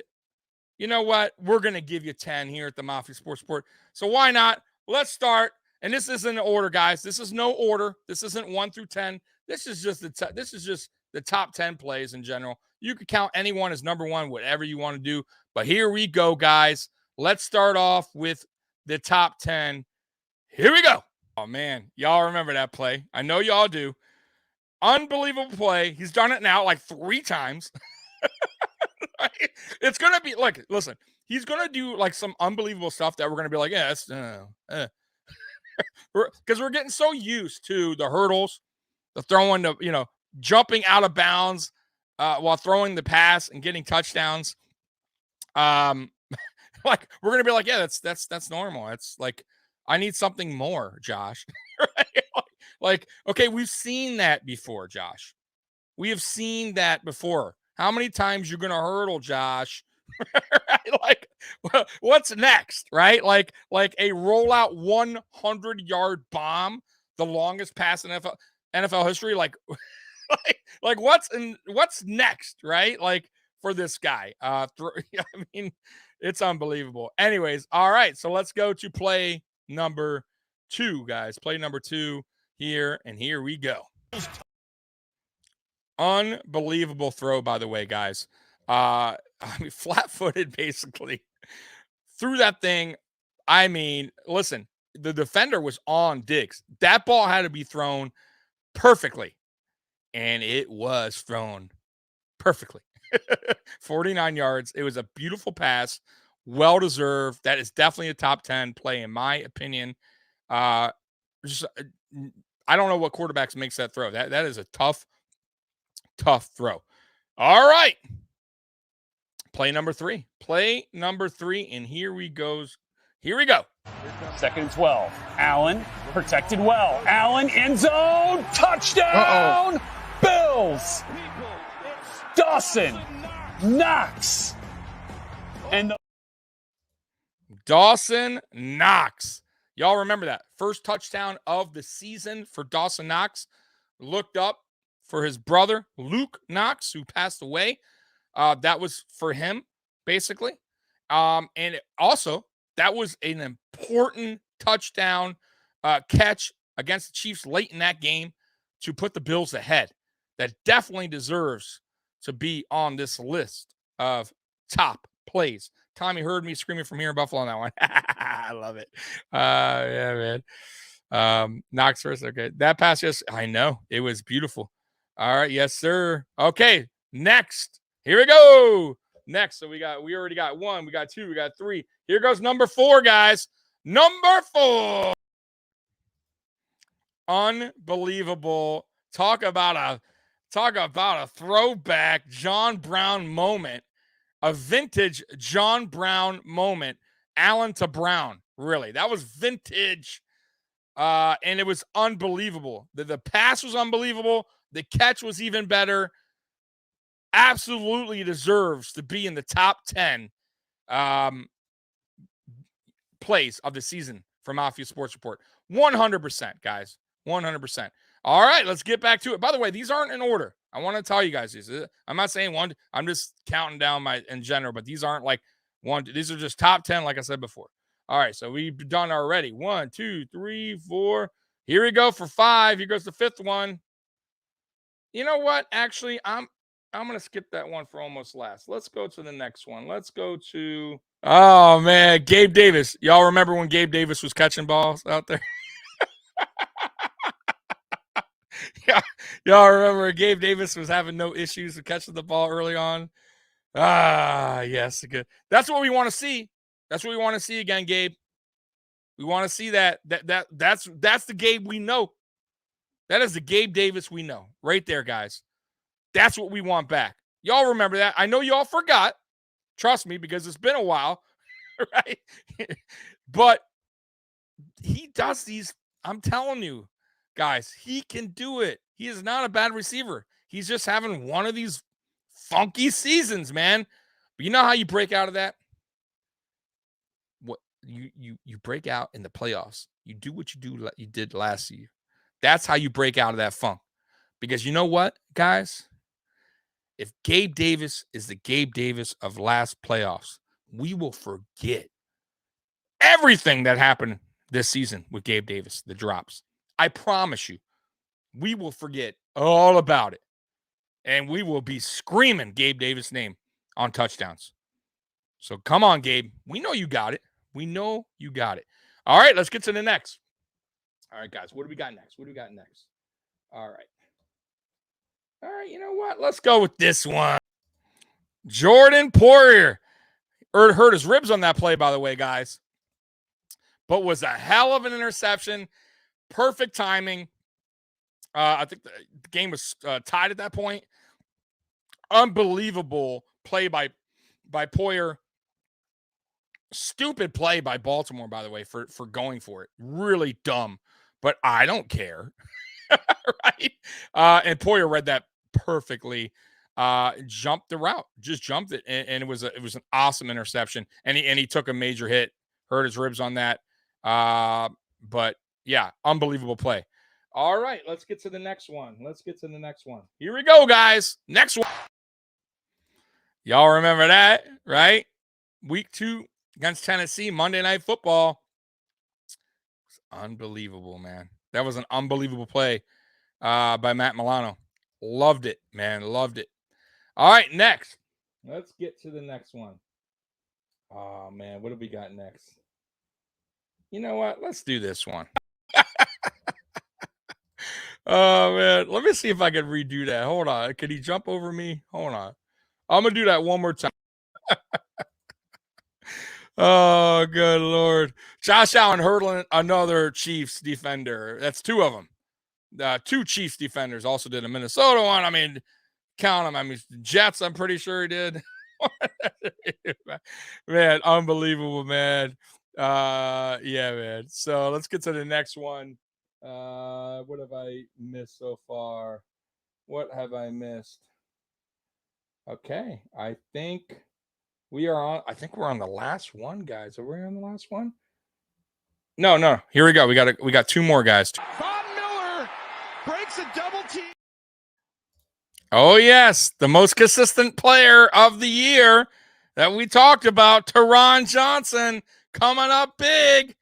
B: you know what? We're going to give you 10 here at the Mafia Sports Report. So why not? Let's start. And this isn't an order, guys. This is no order. This isn't 1 through 10. This is just the top 10 plays in general. You could count anyone as number 1, whatever you want to do. But here we go, guys. Let's start off with the top 10. Here we go. Oh, man. Y'all remember that play. I know y'all do. Unbelievable play. He's done it now like 3 times. It's going to be, like, listen, he's going to do like some unbelievable stuff that we're going to be like, yeah, that's, because we're getting so used to the hurdles, the throwing, jumping out of bounds while throwing the pass and getting touchdowns. Like we're going to be like, yeah, that's normal. It's like, I need something more, Josh. Right? Like, okay, we've seen that before, Josh. We have seen that before. How many times you're going to hurdle, Josh? Right? Like, what's next, right? Like a rollout 100-yard bomb, the longest pass in NFL history. Like what's next, right? Like, for this guy. I mean, it's unbelievable. Anyways, all right. So let's go to play number 2, guys. Play number 2 here, and here we go. Unbelievable throw, by the way, guys. I mean, flat-footed, basically. Threw that thing. I mean, listen, the defender was on Diggs. That ball had to be thrown perfectly, and it was thrown perfectly. 49 yards. It was a beautiful pass, well-deserved. That is definitely a top 10 play, in my opinion. I don't know what quarterbacks makes that throw. That is a tough throw. All right. Play number 3. Play number 3, and here we go.
C: 2nd and 12. Allen protected well. Allen end zone. Touchdown. Bills. Dawson Knox. And
B: Dawson Knox. Y'all remember that. First touchdown of the season for Dawson Knox. Looked up for his brother, Luke Knox, who passed away. That was for him, basically. And also, that was an important touchdown catch against the Chiefs late in that game to put the Bills ahead. That definitely deserves to be on this list of top plays. Tommy heard me screaming from here in Buffalo on that one. I love it. Yeah, man. Knox first. Okay. That pass, yes, I know. It was beautiful. All right. Yes, sir. Okay. Next. Here we go. Next. So we already got 1. We got 2. We got 3. Here goes number 4, guys. Number 4. Unbelievable. Talk about a throwback John Brown moment. A vintage John Brown moment. Allen to Brown. Really. That was vintage. And it was unbelievable. The pass was unbelievable. The catch was even better. Absolutely deserves to be in the top 10 plays of the season for Mafia Sports Report. 100%, guys. 100%. All right, let's get back to it. By the way, these aren't in order. I want to tell you guys this. I'm not saying one. I'm just counting down in general, but these aren't like one. These are just top 10, like I said before. All right, so we've done already. 1, 2, 3, 4. Here we go for 5. Here goes the 5th one. You know what? Actually, I'm going to skip that one for almost last. Let's go to the next one. Let's go to, oh, man, Gabe Davis. Y'all remember when Gabe Davis was catching balls out there? Yeah, y'all remember Gabe Davis was having no issues with catching the ball early on? Yes, good. That's what we want to see. That's what we want to see again, Gabe. We want to see that. That's the Gabe we know. That is the Gabe Davis we know. Right there, guys. That's what we want back. Y'all remember that. I know y'all forgot. Trust me, because it's been a while. Right? But he does these. I'm telling you, guys, he can do it. He is not a bad receiver. He's just having one of these funky seasons, man. But you know how you break out of that? What you break out in the playoffs. You do what you did last year. That's how you break out of that funk. Because you know what, guys? If Gabe Davis is the Gabe Davis of last playoffs, we will forget everything that happened this season with Gabe Davis, the drops. I promise you, we will forget all about it. And we will be screaming Gabe Davis' name on touchdowns. So come on, Gabe. We know you got it. We know you got it. All right, let's get to the next. All right, guys, what do we got next? All right, you know what? Let's go with this one. Jordan Poyer hurt his ribs on that play, by the way, guys. But was a hell of an interception. Perfect timing. I think the game was tied at that point. Unbelievable play by Poyer. Stupid play by Baltimore, by the way, for going for it. Really dumb. But I don't care. Right? And Poyer read that perfectly. Jumped the route. Just jumped it. And it was an awesome interception. And he took a major hit. Hurt his ribs on that. But yeah, unbelievable play. All right, let's get to the next one. Here we go, guys. Next one. Y'all remember that, right? Week 2 against Tennessee, Monday Night Football. It's unbelievable, man. That was an unbelievable play by Matt Milano. Loved it, man. Loved it. All right, next. Let's get to the next one. Oh, man. What have we got next? You know what? Let's do this one. Oh, man. Let me see if I can redo that. Hold on. Can he jump over me? Hold on. I'm going to do that one more time. Oh, good Lord. Josh Allen hurdling another Chiefs defender. That's 2 of them. 2 Chiefs defenders. Also did a Minnesota one. I mean, count them. I mean, Jets, I'm pretty sure he did. Man, unbelievable, man. Yeah, man. So let's get to the next one. What have I missed so far? What have I missed? Okay, I think we're on the last one, guys. Are we on the last one? No. Here we go. We got 2 more guys.
A: Von Miller breaks a double team.
B: Oh, yes. The most consistent player of the year that we talked about, Teron Johnson, coming up big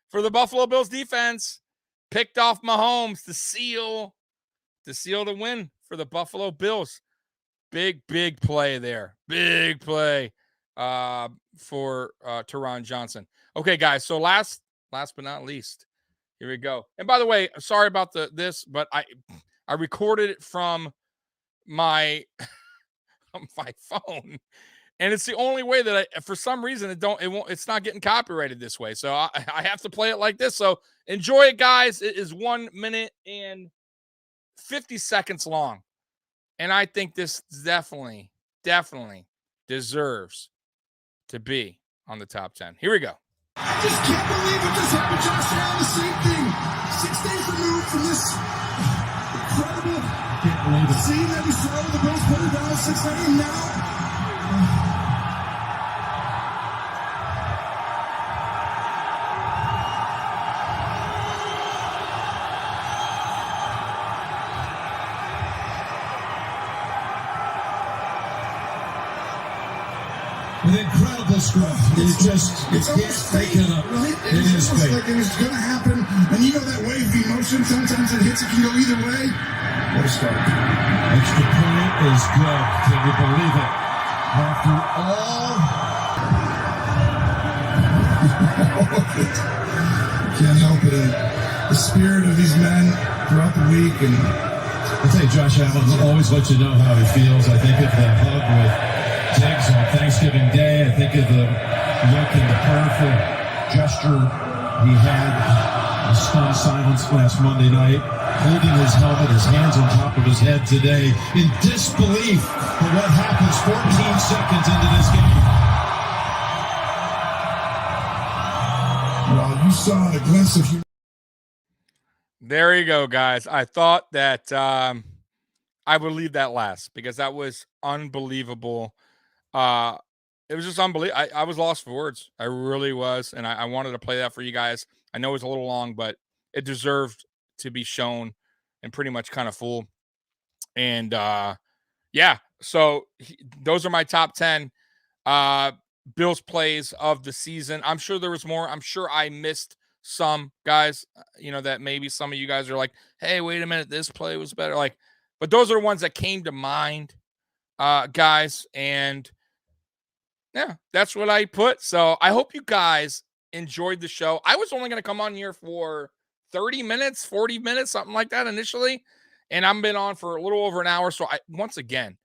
B: for the Buffalo Bills defense. Picked off Mahomes to seal the win for the Buffalo Bills. Big play there. Big play for Teron Johnson. Okay, guys. So last but not least, here we go. And by the way, sorry about this, but I recorded it from my my phone, and it's the only way that for some reason it's not getting copyrighted this way. So I have to play it like this. So enjoy it, guys. It is 1 minute and 50 seconds long. And I think this definitely deserves to be on the top 10. Here we go.
D: I just can't believe what just happened. Josh Allen, the same thing. 6 days removed from this incredible scene that we saw with the Bills put it down 6-8 and now. An incredible scrum. It's can't take it up. Right? It is fake. Like it was going to happen. And you know that wave of emotion, sometimes it hits, it can go either way. What a start. Extra point is good. Can you believe it? After all. Can't help it. The spirit of these men throughout the week. And
E: I'll tell you, Josh Allen will always let you know how he feels. I think of the hug with Diggs on Thanksgiving Day. I think of the look and the prayerful gesture he had, a stunned silence last Monday night, holding his helmet, his hands on top of his head today, in disbelief for what happens 14 seconds into this game.
D: well, you saw a glimpse of you.
B: There you go, guys. I thought that I would leave that last because that was unbelievable. It was just unbelievable. I was lost for words. I really was. And I wanted to play that for you guys. I know it was a little long, but it deserved to be shown and pretty much kind of full. And yeah, so those are my top 10 Bills plays of the season. I'm sure there was more. I'm sure I missed some, guys, that maybe some of you guys are like, hey, wait a minute, this play was better. But those are the ones that came to mind, guys. And yeah, that's what I put. So I hope you guys enjoyed the show. I was only going to come on here for 30 minutes, 40 minutes, something like that initially. And I've been on for a little over an hour. So once again,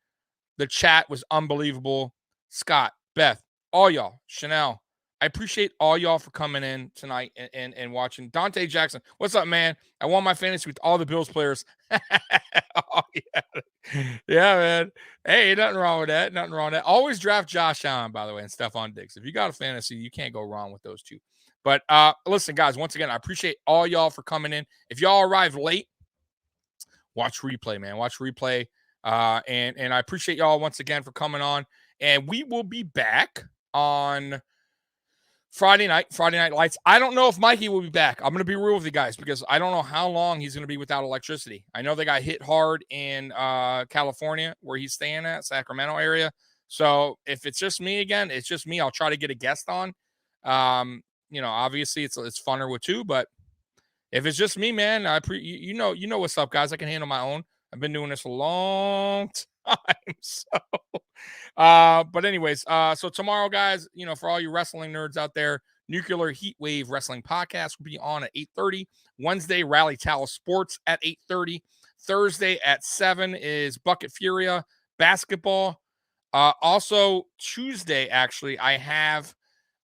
B: the chat was unbelievable. Scott, Beth, all y'all, Chanel, I appreciate all y'all for coming in tonight and watching. Dante Jackson, what's up, man? I won my fantasy with all the Bills players. Oh, yeah, man. Hey, nothing wrong with that. Nothing wrong with that. Always draft Josh Allen, by the way, and Stephon Diggs. If you got a fantasy, you can't go wrong with those two. But listen, guys, once again, I appreciate all y'all for coming in. If y'all arrived late, watch replay, man. Watch replay. And I appreciate y'all once again for coming on. And we will be back on Friday night lights. I don't know if Mikey will be back. I'm going to be real with you guys because I don't know how long he's going to be without electricity. I know they got hit hard in California where he's staying at, Sacramento area. So if it's just me again, it's just me. I'll try to get a guest on. Obviously it's funner with two, but if it's just me, man, you know what's up, guys. I can handle my own. I've been doing this a long time. So but anyways, so tomorrow, guys, for all you wrestling nerds out there, Nuclear Heat Wave Wrestling Podcast will be on at 8:30. Wednesday, Rally Towel Sports at 8:30. Thursday at 7 is Bucket Furia basketball. Also Tuesday, actually, I have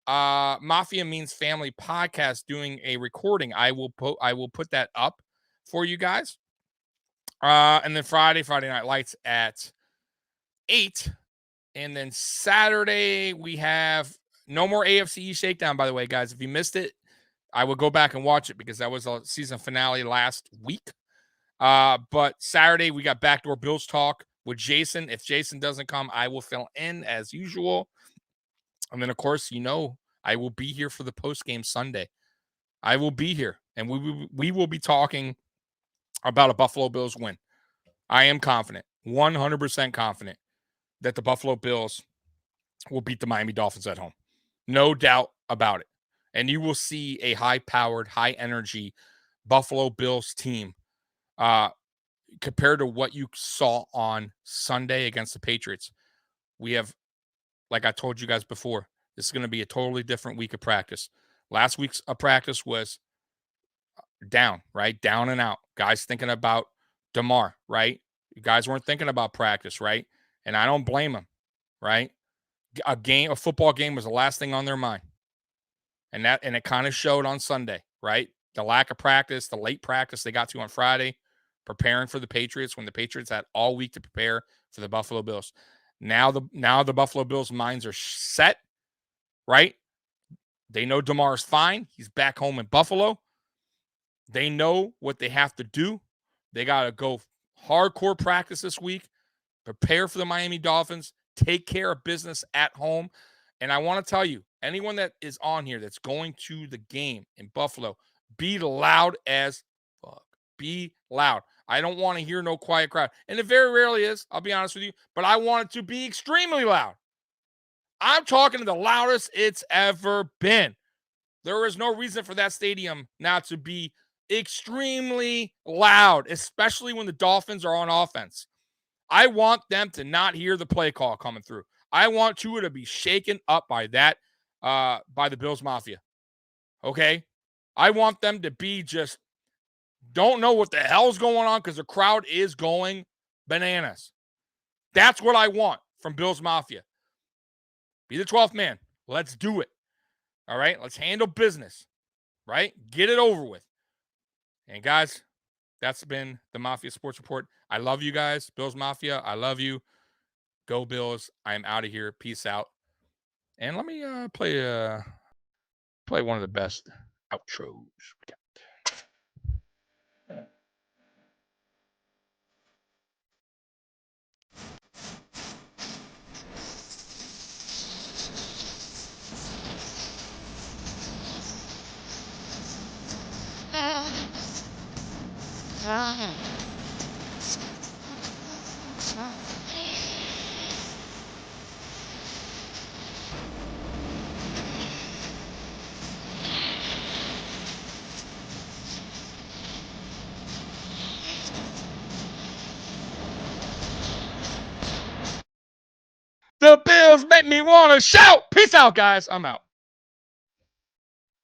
B: Mafia Means Family podcast doing a recording. I will put that up for you guys. And then Friday Night Lights at 8. And then Saturday we have no more AFC Shakedown, by the way, guys. If you missed it, I will go back and watch it because that was a season finale last week. But Saturday we got Backdoor Bills talk with Jason. If Jason doesn't come, I will fill in as usual. And then, of course, I will be here for the post-game Sunday. I will be here, and we will be talking about a Buffalo Bills win. I am confident, 100% confident, that the Buffalo Bills will beat the Miami Dolphins at home. No doubt about it. And you will see a high-powered, high-energy Buffalo Bills team compared to what you saw on Sunday against the Patriots. We have, like I told you guys before, this is going to be a totally different week of practice. Last week's practice was down, right? Down and out. Guys thinking about DeMar, right? You guys weren't thinking about practice, right? And I don't blame them, right? A football game was the last thing on their mind. And it kind of showed on Sunday, right? The lack of practice, the late practice they got to on Friday, preparing for the Patriots when the Patriots had all week to prepare for the Buffalo Bills. Now the Buffalo Bills' minds are set, right? They know DeMar's fine. He's back home in Buffalo. They know what they have to do. They got to go hardcore practice this week, prepare for the Miami Dolphins, take care of business at home. And I want to tell you, anyone that is on here that's going to the game in Buffalo, be loud as fuck. Be loud. I don't want to hear no quiet crowd. And it very rarely is, I'll be honest with you, but I want it to be extremely loud. I'm talking to the loudest it's ever been. There is no reason for that stadium now to be extremely loud, especially when the Dolphins are on offense. I want them to not hear the play call coming through. I want Tua to be shaken up by that, by the Bills Mafia. Okay? I want them to be just don't know what the hell's going on because the crowd is going bananas. That's what I want from Bills Mafia. Be the 12th man. Let's do it. All right? Let's handle business. Right? Get it over with. And guys, that's been the Mafia Sports Report. I love you guys. Bills Mafia, I love you. Go Bills. I am out of here. Peace out. And let me play one of the best outros we got. The Bills make me want to shout. Peace out, guys. I'm out.